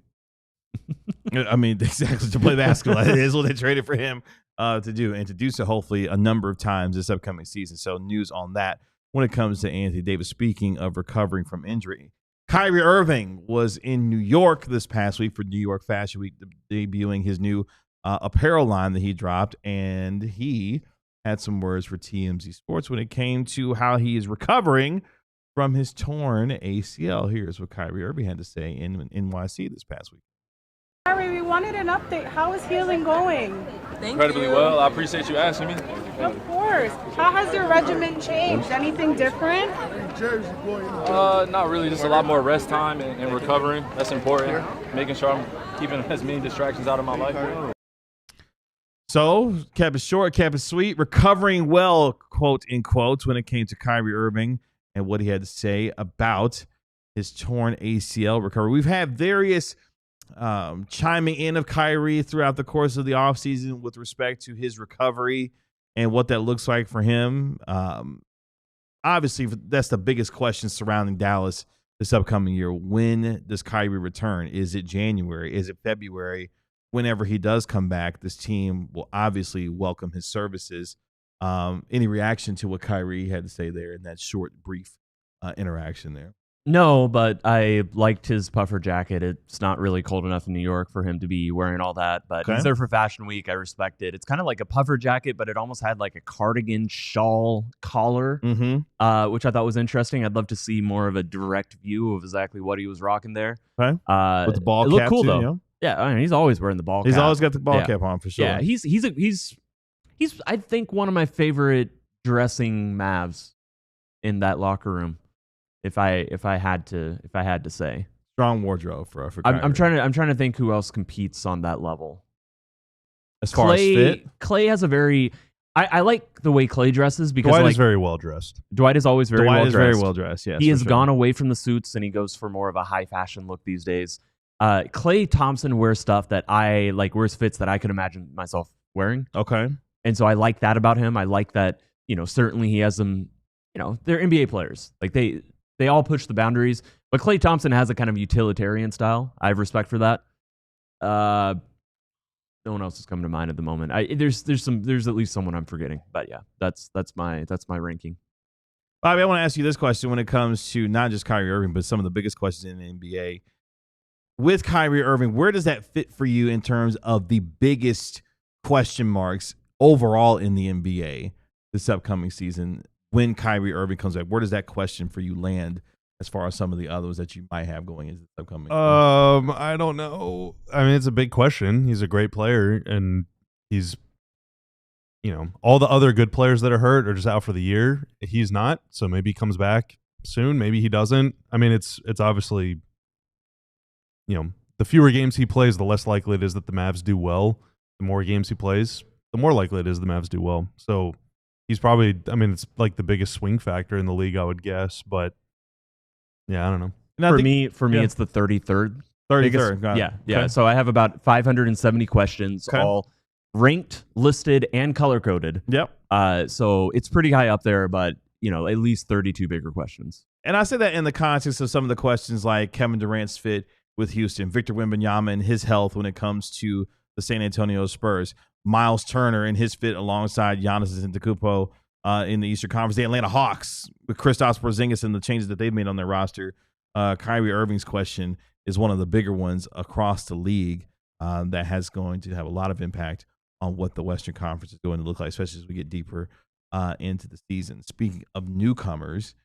I mean, exactly, to play basketball. It is what they traded for him to do, and to do so hopefully a number of times this upcoming season. So news on that when it comes to Anthony Davis. Speaking of recovering from injury, Kyrie Irving was in New York this past week for New York Fashion Week, debuting his new apparel line that he dropped, and he had some words for TMZ Sports when it came to how he is recovering from his torn ACL. Here's what Kyrie Irving had to say in NYC this past week. Kyrie, we wanted an update. How is healing going? Incredibly well. I appreciate you asking me. Of course. How has your regimen changed? Anything different? Not really. Just a lot more rest time and recovering. That's important. Making sure I'm keeping as many distractions out of my life. So, kept it short, kept it sweet, recovering well, quote in quotes, when it came to Kyrie Irving and what he had to say about his torn ACL recovery. We've had various chiming in of Kyrie throughout the course of the offseason with respect to his recovery and what that looks like for him. Obviously, that's the biggest question surrounding Dallas this upcoming year. When does Kyrie return? Is it January? Is it February? Whenever he does come back, this team will obviously welcome his services. Any reaction to what Kyrie had to say there in that short, brief interaction there? No, but I liked his puffer jacket. It's not really cold enough in New York for him to be wearing all that, but he's there for Fashion Week. I respect it. It's kind of like a puffer jacket, but it almost had like a cardigan shawl collar, which I thought was interesting. I'd love to see more of a direct view of exactly what he was rocking there. Okay. With the ball cap, it looked cool too, though. You know? Yeah, I mean, he's always wearing the ball cap. He's always got the ball cap on for sure. Yeah, he's I think one of my favorite dressing Mavs in that locker room. If I had to say, strong wardrobe for Kyrie. I'm trying to think who else competes on that level. As far as fit, Clay has a very. I like the way Clay dresses because Dwight is very well dressed. Dwight is always very well dressed. very well dressed. Yes, he has gone away from the suits and he goes for more of a high fashion look these days. Klay Thompson wears stuff that I like, wears fits that I could imagine myself wearing. Okay. And so I like that about him. I like that, certainly he has them, they're NBA players. Like they all push the boundaries, but Klay Thompson has a kind of utilitarian style. I have respect for that. No one else is coming to mind at the moment. There's at least someone I'm forgetting, but yeah, that's my ranking. Bobby, I want to ask you this question when it comes to not just Kyrie Irving, but some of the biggest questions in the NBA. With Kyrie Irving, where does that fit for you in terms of the biggest question marks overall in the NBA this upcoming season? When Kyrie Irving comes back, where does that question for you land as far as some of the others that you might have going into the upcoming? I don't know. I mean, it's a big question. He's a great player, and he's, all the other good players that are hurt are just out for the year. He's not, so maybe he comes back soon. Maybe he doesn't. I mean, it's obviously, the fewer games he plays, the less likely it is that the Mavs do well. The more games he plays, the more likely it is the Mavs do well. So he's probably, it's like the biggest swing factor in the league, I would guess. But yeah, I don't know. For me, it's the 33rd. 33rd. Yeah. Okay. So I have about 570 questions, all ranked, listed, and color coded. Yep. So it's pretty high up there, but at least 32 bigger questions. And I say that in the context of some of the questions like Kevin Durant's fit with Houston, Victor Wembanyama and his health when it comes to the San Antonio Spurs, Miles Turner and his fit alongside Giannis Antetokounmpo in the Eastern Conference, the Atlanta Hawks with Kristaps Porzingis and the changes that they've made on their roster Kyrie Irving's question is one of the bigger ones across the league that has going to have a lot of impact on what the Western Conference is going to look like, especially as we get deeper into the season. Speaking of newcomers,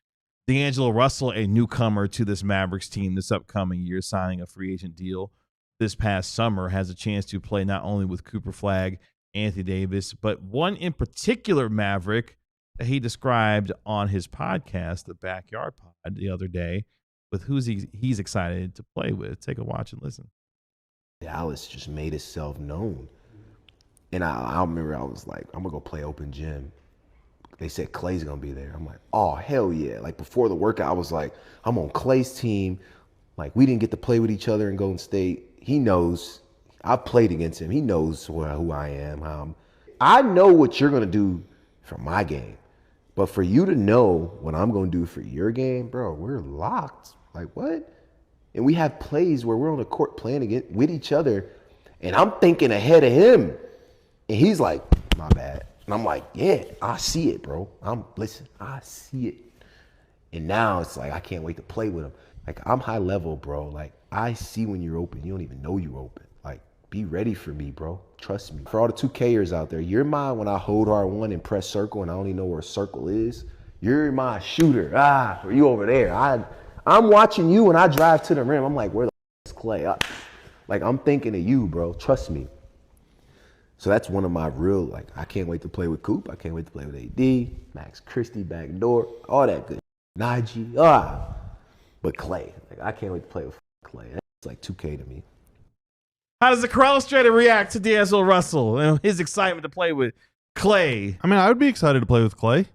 D'Angelo Russell, a newcomer to this Mavericks team this upcoming year, signing a free agent deal this past summer, has a chance to play not only with Cooper Flagg, Anthony Davis, but one in particular Maverick that he described on his podcast, the Backyard Pod, the other day, with who's he's excited to play with. Take a watch and listen. Dallas just made itself known. And I remember I was like, I'm going to go play open gym. They said Clay's going to be there. I'm like, oh, hell yeah. Like, before the workout, I was like, I'm on Clay's team. Like, we didn't get to play with each other in Golden State. He knows. I've played against him. He knows who I am. I know what you're going to do for my game. But for you to know what I'm going to do for your game, bro, we're locked. Like, what? And we have plays where we're on the court playing with each other, and I'm thinking ahead of him. And he's like, my bad. And I'm like, yeah, I see it, bro. Listen, I see it. And now it's like, I can't wait to play with him. Like, I'm high level, bro. Like, I see when you're open. You don't even know you're open. Like, be ready for me, bro. Trust me. For all the 2Kers out there, you're mine when I hold R1 and press circle and I don't even know where circle is. You're my shooter. Or you over there. I'm watching you when I drive to the rim. I'm like, where the is Clay? Like, I'm thinking of you, bro. Trust me. So that's one of my real, like, I can't wait to play with Coop. I can't wait to play with AD, Max Christie, backdoor, all that good. Najee, but Clay. Like, I can't wait to play with Clay. That's like 2K to me. How does the Corral Strader react to D'Angelo Russell and his excitement to play with Clay? I mean, I would be excited to play with Clay.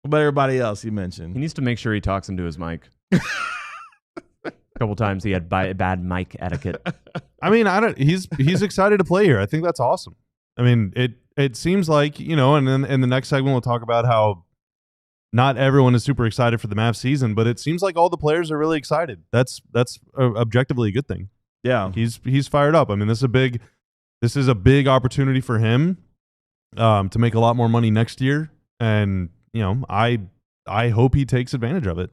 What about everybody else you mentioned? He needs to make sure he talks into his mic. A couple times he had bad mic etiquette. I mean, he's excited to play here. I think that's awesome. I mean, it seems like, and then in the next segment we'll talk about how not everyone is super excited for the Mavs season, but it seems like all the players are really excited. That's objectively a good thing. Yeah. He's fired up. I mean, this is a big opportunity for him to make a lot more money next year, and I hope he takes advantage of it.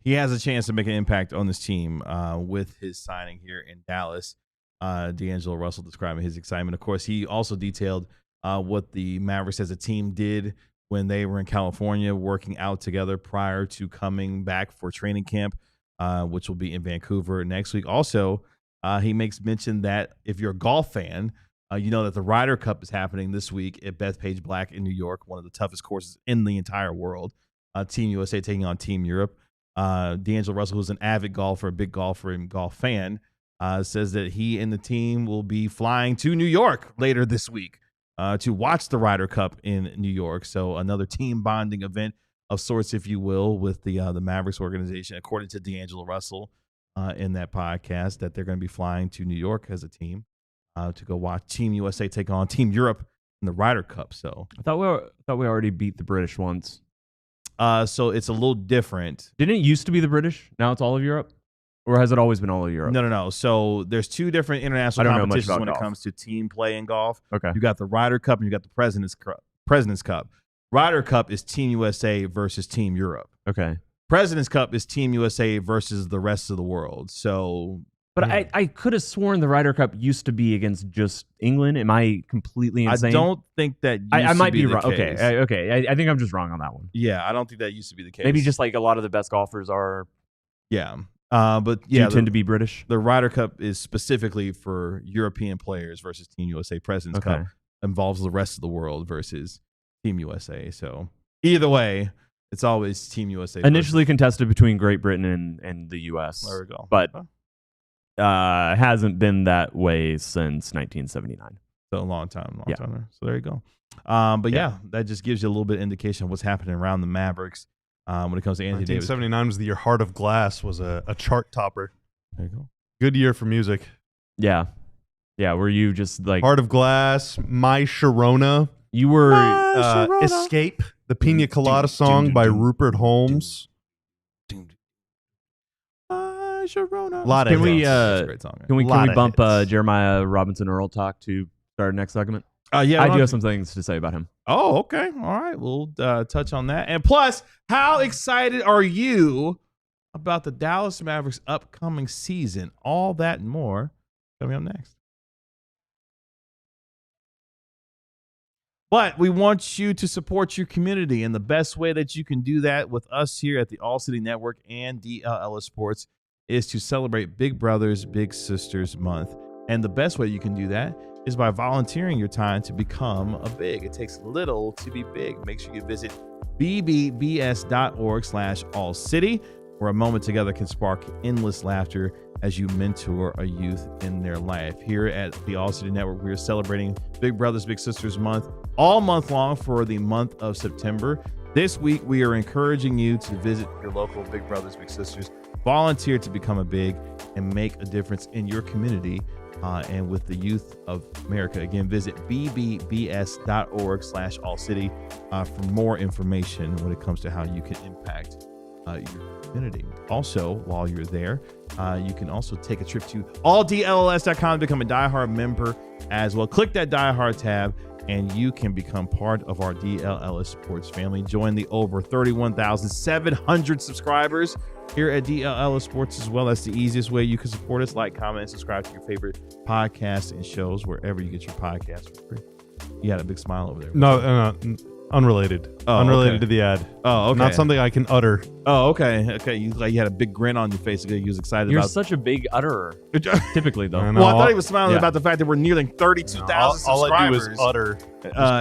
He has a chance to make an impact on this team with his signing here in Dallas. D'Angelo Russell describing his excitement. Of course, he also detailed what the Mavericks as a team did when they were in California working out together prior to coming back for training camp, which will be in Vancouver next week. Also, he makes mention that if you're a golf fan, you know that the Ryder Cup is happening this week at Bethpage Black in New York, one of the toughest courses in the entire world. Team USA taking on Team Europe. D'Angelo Russell, who's an avid golfer, a big golfer and golf fan, says that he and the team will be flying to New York later this week to watch the Ryder Cup in New York. So another team bonding event of sorts, if you will, with the Mavericks organization, according to D'Angelo Russell in that podcast, that they're going to be flying to New York as a team to go watch Team USA take on Team Europe in the Ryder Cup. So I thought we already beat the British once. So it's a little different. Didn't it used to be the British? Now it's all of Europe? Or has it always been all of Europe? No. So there's two different international competitions when it comes to team play in golf. Okay. You got the Ryder Cup and you got the President's Cup. Ryder Cup is Team USA versus Team Europe. Okay. President's Cup is Team USA versus the rest of the world. So, but I could have sworn the Ryder Cup used to be against just England. Am I completely insane? I don't think that I might be the wrong. case. Okay. I think I'm just wrong on that one. Yeah, I don't think that used to be the case. Maybe just like a lot of the best golfers are. Yeah. But yeah, tend to be British. The Ryder Cup is specifically for European players versus Team USA. President's Cup involves the rest of the world versus Team USA. So either way, it's always Team USA. Initially contested between Great Britain and the US. There we go. But hasn't been that way since 1979. So a long time there. So there you go. But yeah, that just gives you a little bit of indication of what's happening around the Mavericks. When it comes to Anthony Davis. 1979 was the year Heart of Glass was a chart topper. There you go. Good year for music. Yeah. Were you just like Heart of Glass, My Sharona. You were Escape, the Pina Colada song by Rupert Holmes. Sharona. Can we great song, can we bump Jeremiah Robinson-Earl talk to start next segment? Yeah, I do have some things to say about him. Oh, okay. All right. We'll touch on that. And plus, how excited are you about the Dallas Mavericks' upcoming season. All that and more coming up next. But we want you to support your community, and the best way that you can do that with us here at the ALLCITY Network and DLLS Sports is to celebrate Big Brothers Big Sisters Month. And the best way you can do that is by volunteering your time to become a big. It takes little to be big. Make sure you visit bbbs.org/allcity, where a moment together can spark endless laughter as you mentor a youth in their life. Here at the ALLCITY Network, we are celebrating Big Brothers Big Sisters Month all month long for the month of September. This week, we are encouraging you to visit your local Big Brothers Big Sisters, volunteer to become a big, and make a difference in your community and with the youth of America. Again, visit bbbs.org/allcity for more information when it comes to how you can impact your community. Also, while you're there, you can also take a trip to alldlls.com to become a diehard member as well. Click that diehard tab and you can become part of our DLLS Sports family. Join the over 31,700 subscribers here at DLLS Sports as well. That's the easiest way you can support us. Like, comment, and subscribe to your favorite podcasts and shows wherever you get your podcasts for free. You had a big smile over there. No, unrelated. Unrelated to the ad. Oh, okay. Not something I can utter. Oh, okay. Okay. You had a big grin on your face. You was excited You're about. such a big utterer. Typically, though. Well, I thought he was smiling about the fact that we're nearing 32,000 all I do is subscribers utter.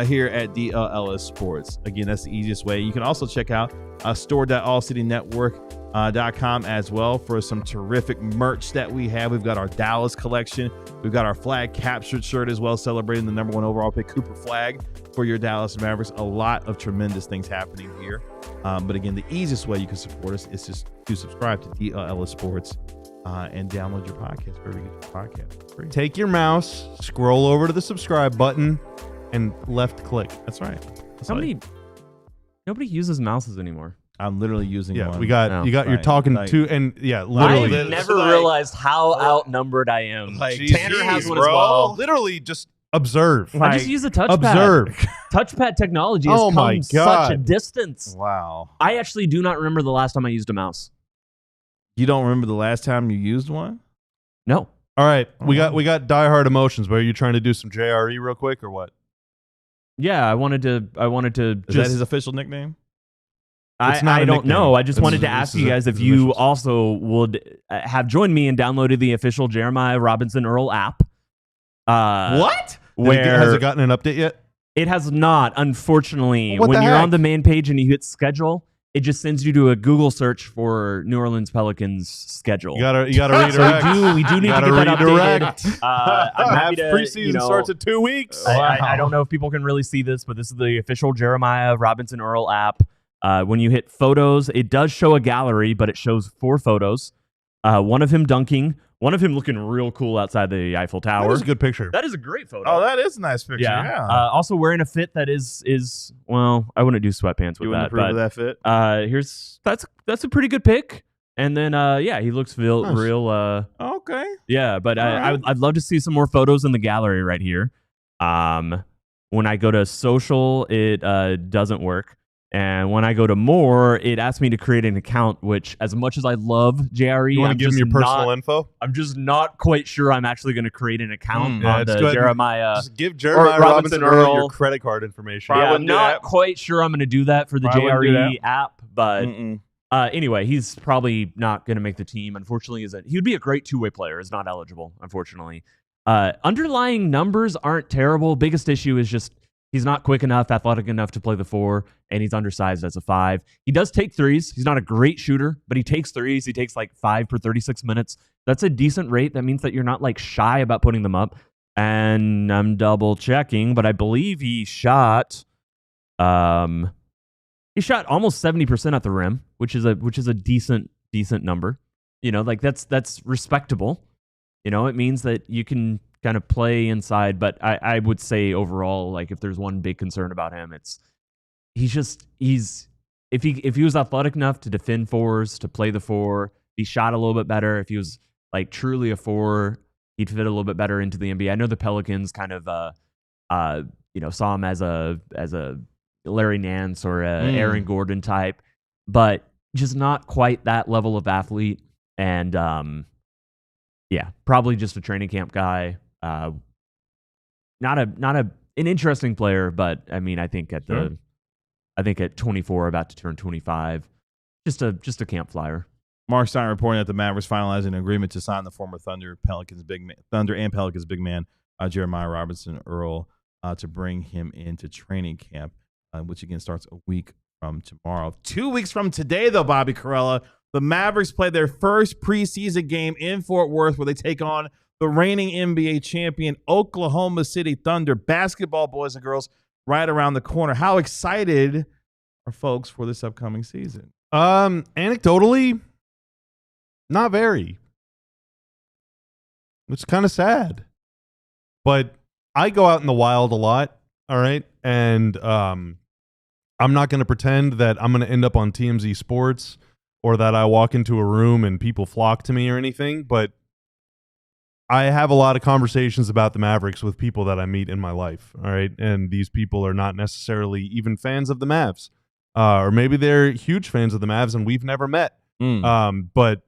here at DLLS Sports. Again, that's the easiest way. You can also check out store.allcitynetwork.com as well for some terrific merch that we have. We've got our Dallas collection. We've got our flag captured shirt as well, celebrating the #1 overall pick, Cooper Flag, for your Dallas Mavericks. A lot of tremendous things happening here. But again, the easiest way you can support us is just to subscribe to DLLS Sports and download your podcast wherever you get your podcast for free. Take your mouse, scroll over to the subscribe button, and left click. That's right. Nobody uses mouses anymore. I'm literally using one. You got you're talking to, and literally. I've never realized how outnumbered I am. Tanner has one as well. Literally just observe. I just use a touchpad. Observe. Touchpad technology has come such a distance. Wow. I actually do not remember the last time I used a mouse. You don't remember the last time you used one? No. All right, we got diehard emotions. But are you trying to do some JRE real quick or what? Yeah, I wanted to. Is that his official nickname? I don't know. I just wanted to ask you guys if you also would have joined me and downloaded the official Jeremiah Robinson-Earl app. What? Has it gotten an update yet? It has not, unfortunately. What when the you're heck? on the main page and you hit schedule, it just sends you to a Google search for New Orleans Pelicans schedule. You gotta redirect. So we do need to get that updated. I'm happy to, preseason starts in 2 weeks. I don't know if people can really see this, but this is the official Jeremiah Robinson-Earl app. When you hit photos, it does show a gallery, but it shows 4 photos. One of him dunking, one of him looking real cool outside the Eiffel Tower. That is a good picture. That is a great photo. Oh, that is a nice picture. Yeah. Also wearing a fit that is well, I wouldn't do sweatpants with you that. wouldn't approve of that fit? That's a pretty good pic. And then he looks real. Okay. Yeah, but right. I'd love to see some more photos in the gallery right here. When I go to social, it doesn't work. And when I go to more, it asks me to create an account, which as much as I love JRE, You want to give them your personal info? I'm just not quite sure I'm actually going to create an account on the Jeremiah. Just give Jeremiah Robinson-Earl your credit card information. Yeah, I'm not quite sure I'm going to do that for the JRE app, but anyway, he's probably not going to make the team. Unfortunately, he would be a great two-way player. Is not eligible, unfortunately. Underlying numbers aren't terrible. Biggest issue is just he's not quick enough, athletic enough to play the 4, and he's undersized as a 5. He does take threes. He's not a great shooter, but he takes threes. He takes like 5 per 36 minutes. That's a decent rate. That means that you're not like shy about putting them up. And I'm double checking, but I believe he shot almost 70% at the rim, which is a decent number. You know, like that's respectable. You know, it means that you can kind of play inside, but I would say overall, like if there's one big concern about him, if he was athletic enough to defend 4s, to play the 4, he shot a little bit better. If he was like truly a 4, he'd fit a little bit better into the NBA. I know the Pelicans kind of saw him as a Larry Nance or a Aaron Gordon type, but just not quite that level of athlete. And yeah, probably just a training camp guy. Not an interesting player, but I mean, I think at 24, about to turn 25, just a camp flyer. Mark Stein reporting that the Mavericks finalizing an agreement to sign the former Thunder and Pelicans big man Jeremiah Robinson-Earl to bring him into training camp, which again starts a week from tomorrow. 2 weeks from today, though, Bobby Karalla, the Mavericks play their first preseason game in Fort Worth, where they take on the reigning NBA champion Oklahoma City Thunder. Basketball, boys and girls, right around the corner. How excited are folks for this upcoming season? Anecdotally, not very. It's kind of sad. But I go out in the wild a lot, all right? And I'm not going to pretend that I'm going to end up on TMZ Sports or that I walk into a room and people flock to me or anything, but I have a lot of conversations about the Mavericks with people that I meet in my life, all right? And these people are not necessarily even fans of the Mavs. Or maybe they're huge fans of the Mavs and we've never met. But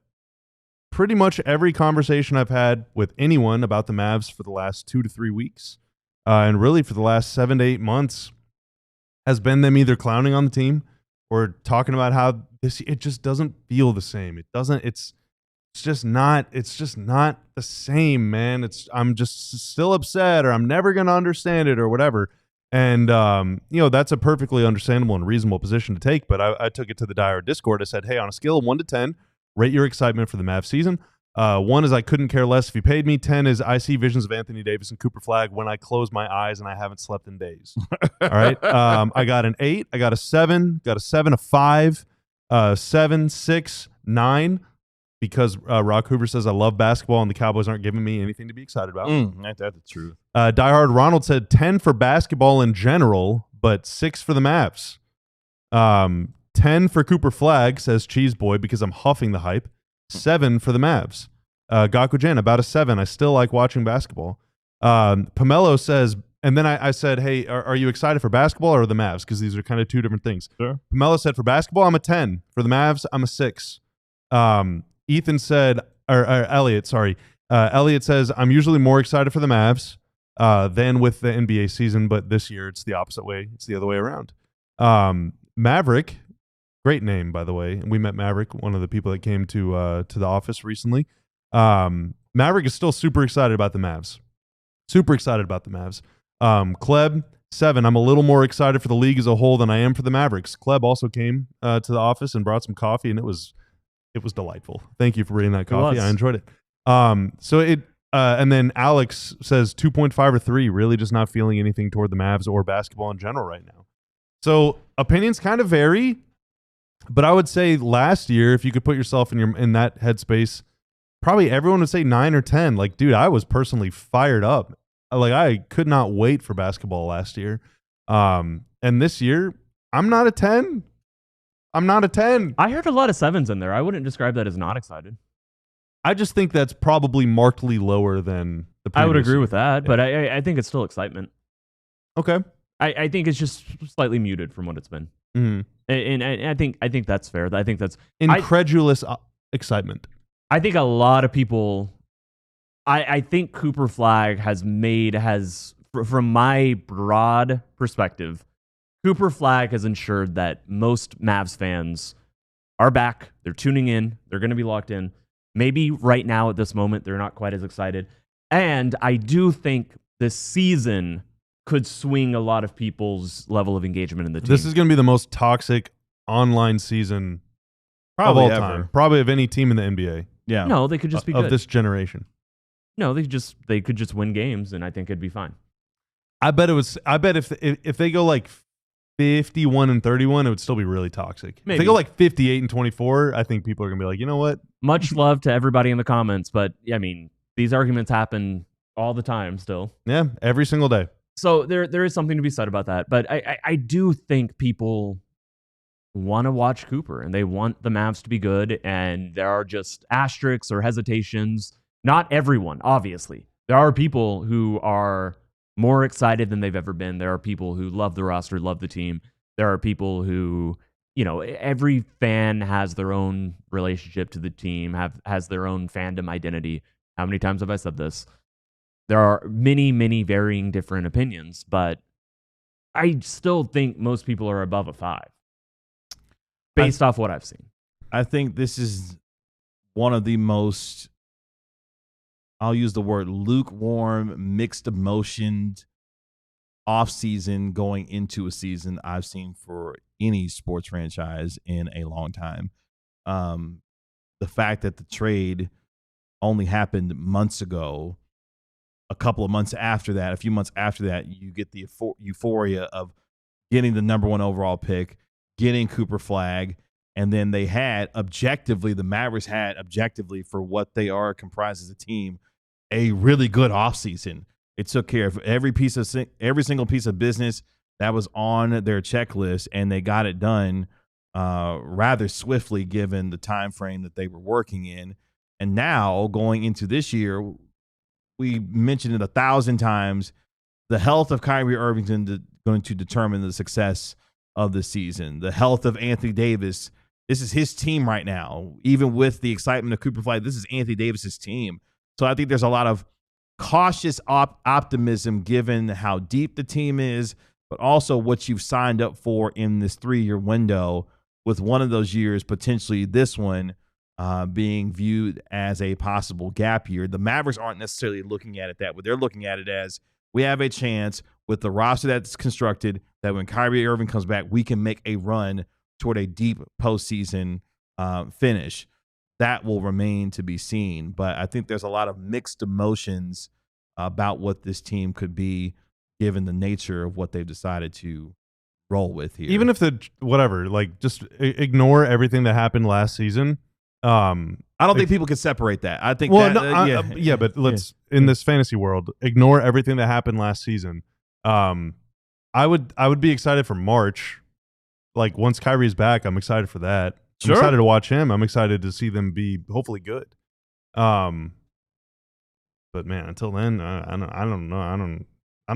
pretty much every conversation I've had with anyone about the Mavs for the last 2 to 3 weeks, and really for the last 7 to 8 months, has been them either clowning on the team or talking about how it just doesn't feel the same. It's just not the same, man. I'm just still upset, or I'm never going to understand it, or whatever. And, that's a perfectly understandable and reasonable position to take. But I took it to the Dire Discord. I said, hey, on a scale of 1 to 10, rate your excitement for the Mavs season. 1 is I couldn't care less if you paid me. 10 is I see visions of Anthony Davis and Cooper Flagg when I close my eyes and I haven't slept in days. All right. I got an 8. I got a 7. Got a 7, a 5, 7, 6, 9. Because Rock Hoover says I love basketball and the Cowboys aren't giving me anything to be excited about. That's the truth. Diehard Ronald said 10 for basketball in general, but 6 for the Mavs. 10 for Cooper Flagg, says Cheese Boy, because I'm huffing the hype. 7 for the Mavs. Gaku Jan, about a 7. I still like watching basketball. Pomelo says, and then I said, hey, are you excited for basketball or the Mavs? Because these are kind of two different things. Sure. Pomelo said, for basketball, I'm a 10. For the Mavs, I'm a 6. Ethan said, or Elliot, sorry. Elliot says, I'm usually more excited for the Mavs than with the NBA season, but this year it's the opposite way. It's the other way around. Maverick, great name, by the way. We met Maverick, one of the people that came to the office recently. Maverick is still super excited about the Mavs. Super excited about the Mavs. Kleb, 7. I'm a little more excited for the league as a whole than I am for the Mavericks. Kleb also came to the office and brought some coffee, and it was delightful. Thank you for bringing that coffee. I enjoyed it. And then Alex says 2.5 or 3, really just not feeling anything toward the Mavs or basketball in general right now. So opinions kind of vary, but I would say last year, if you could put yourself in that headspace, probably everyone would say 9 or 10. Like, dude, I was personally fired up. Like, I could not wait for basketball last year. And this year, I'm not a 10. I'm not a 10. I heard a lot of 7s in there. I wouldn't describe that as not excited. I just think that's probably markedly lower than the previous I would agree year. with that, but I think it's still excitement. Okay. I think it's just slightly muted from what it's been. Mm-hmm. And I think that's fair. I think that's incredulous excitement. I think a lot of people. I think Cooper Flagg has from my broad perspective, Cooper Flagg has ensured that most Mavs fans are back. They're tuning in. They're going to be locked in. Maybe right now at this moment, they're not quite as excited. And I do think this season could swing a lot of people's level of engagement in the team. This is going to be the most toxic online season Probably of all ever. time. Probably of any team in the NBA. Yeah. No, they could just be good. Of this generation. No, they could just win games, and I think it'd be fine. I bet if they go like 51 and 31, it would still be really toxic. Maybe. If they go like 58 and 24, I think people are gonna be like, you know what? Much love to everybody in the comments, but I mean, these arguments happen all the time still. Yeah, every single day. So there is something to be said about that. But I do think people want to watch Cooper and they want the Mavs to be good, and there are just asterisks or hesitations. Not everyone, obviously. There are people who are more excited than they've ever been. There are people who love the roster, love the team. There are people who every fan has their own relationship to the team, has their own fandom identity. How many times have I said this? There are many, many varying different opinions, but I still think most people are above a 5 based off what I've seen. I think this is one of the most, I'll use the word lukewarm, mixed emotioned offseason going into a season I've seen for any sports franchise in a long time. The fact that the trade only happened months ago, a couple of months after that, a few months after that, you get the euphoria of getting the number 1 overall pick, getting Cooper Flagg, and then they had the Mavericks had objectively, for what they are comprised as a team, a really good offseason. It took care of every single piece of business that was on their checklist, and they got it done rather swiftly given the time frame that they were working in. And now going into this year, we mentioned it 1,000 times, the health of Kyrie Irving is going to determine the success of the season. The health of Anthony Davis, this is his team right now. Even with the excitement of Cooper Flagg, this is Anthony Davis's team. So I think there's a lot of cautious optimism given how deep the team is, but also what you've signed up for in this 3-year window, with one of those years, potentially this one, being viewed as a possible gap year. The Mavericks aren't necessarily looking at it that way. They're looking at it as, we have a chance with the roster that's constructed that when Kyrie Irving comes back, we can make a run toward a deep postseason finish. That will remain to be seen. But I think there's a lot of mixed emotions about what this team could be given the nature of what they've decided to roll with here. Even if just ignore everything that happened last season. I don't think people can separate that. I think but let's in this fantasy world, ignore everything that happened last season. I would be excited for March. Like, once Kyrie's back, I'm excited for that. Sure. I'm excited to watch him. I'm excited to see them be hopefully good. But man, until then, I don't know. I don't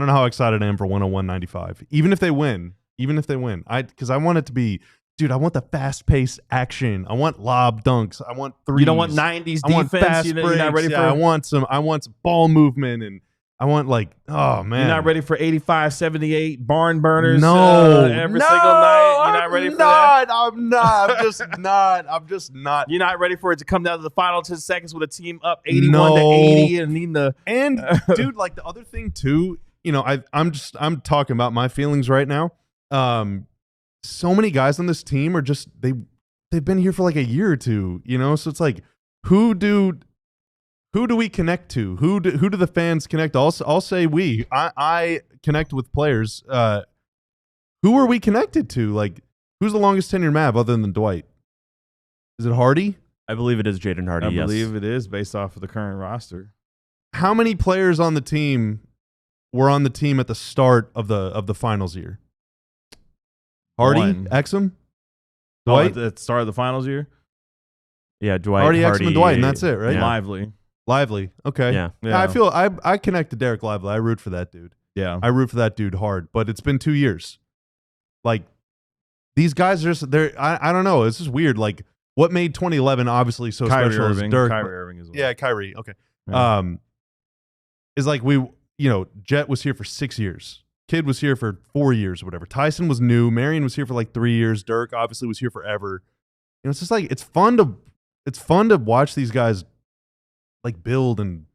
know how excited I am for 101.95. Even if they win, because I want it to be. Dude, I want the fast-paced action. I want lob dunks. I want threes. You don't want 90s defense. I want fast You're breaks. not ready for. I want some ball movement, and I want oh man. You're not ready for 85, 78 barn burners. No, every single night. You're not ready for that. I'm not. I'm just not. I'm just not. You're not ready for it to come down to the final 10 seconds with a team up 81 to 80 and needing the. And dude, like, the other thing too. I'm talking about my feelings right now. So many guys on this team are just they've been here for like a year or two, so it's like, who do we connect to? Who do the fans connect? I'll say I connect with players. Who are we connected to? Like, who's the longest tenured Mav other than Dwight? Is it Hardy? I believe it is Jaden Hardy. I believe it is, based off of the current roster. How many players on the team were on the team at the start of the finals year? Hardy, Exum, Dwight. At the start of the finals year? Yeah, Dwight, Hardy, Exum, and Dwight, and that's it, right? Yeah. Lively. Okay. Yeah. I connect to Derek Lively. I root for that dude. Yeah. I root for that dude hard, but it's been 2 years. Like, these guys are just, I don't know. It's just weird. Like, what made 2011 obviously so special is Dirk. Kyrie Irving as well. Yeah, Kyrie. Okay. Yeah. Is like Jet was here for 6 years. Kid was here for 4 years or whatever. Tyson was new. Marion was here for like 3 years. Dirk obviously was here forever. It's just like, it's fun to watch these guys like build, and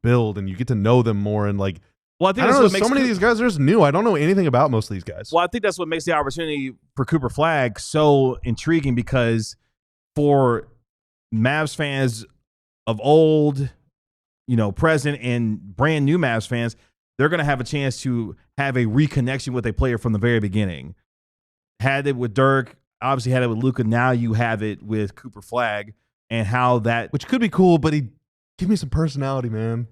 you get to know them more. And like, well, I think I don't know, so many of these guys are just new. I don't know anything about most of these guys. Well, I think that's what makes the opportunity for Cooper Flagg so intriguing, because for Mavs fans of old, present, and brand new Mavs fans, they're going to have a chance to have a reconnection with a player from the very beginning. Had it with Dirk, obviously had it with Luka. Now you have it with Cooper Flagg, and how that, which could be cool, but give me some personality, man.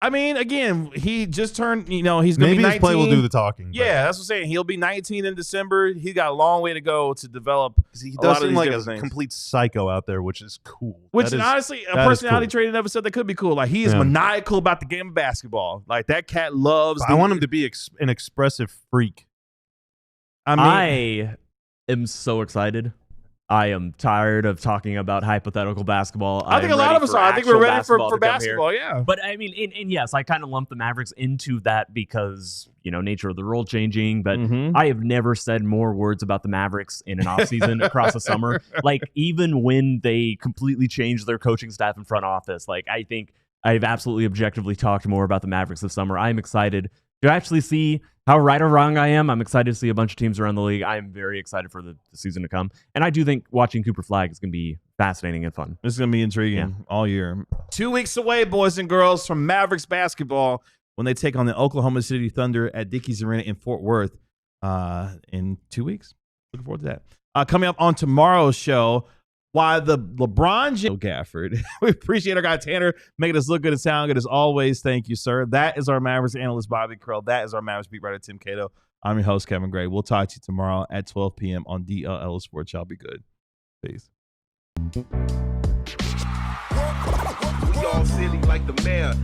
I mean, again, he just turned, he's going to be 19. Maybe his play will do the talking. Yeah, that's what I'm saying. He'll be 19 in December. He's got a long way to go to develop. He does seem like a complete psycho out there, which is cool. Which is honestly, a personality trait in of itself that could be cool. Like, he is maniacal about the game of basketball. Like, that cat loves. I want him to be an expressive freak. I am so excited I am tired of talking about hypothetical basketball. I think a lot of us are. I think we're ready for basketball. Yeah. But I mean, and yes, I kind of lump the Mavericks into that because, nature of the role changing. But I have never said more words about the Mavericks in an offseason across the summer. Like, even when they completely changed their coaching staff and front office, like, I think I've absolutely objectively talked more about the Mavericks this summer. I'm excited to actually see how right or wrong I am. I'm excited to see a bunch of teams around the league. I'm very excited for the season to come. And I do think watching Cooper Flagg is going to be fascinating and fun. This is going to be intriguing all year. 2 weeks away, boys and girls, from Mavericks basketball when they take on the Oklahoma City Thunder at Dickies Arena in Fort Worth in 2 weeks. Looking forward to that. Coming up on tomorrow's show, why the LeBron James Gafford. We appreciate our guy Tanner making us look good and sound good as always. Thank you, sir. That is our Mavericks analyst Bobby Curl. That is our Mavericks beat writer Tim Cato. I'm your host Kevin Gray. We'll talk to you tomorrow at 12 p.m. on DLLS Sports. Y'all be good. Peace. We all silly like the mayor.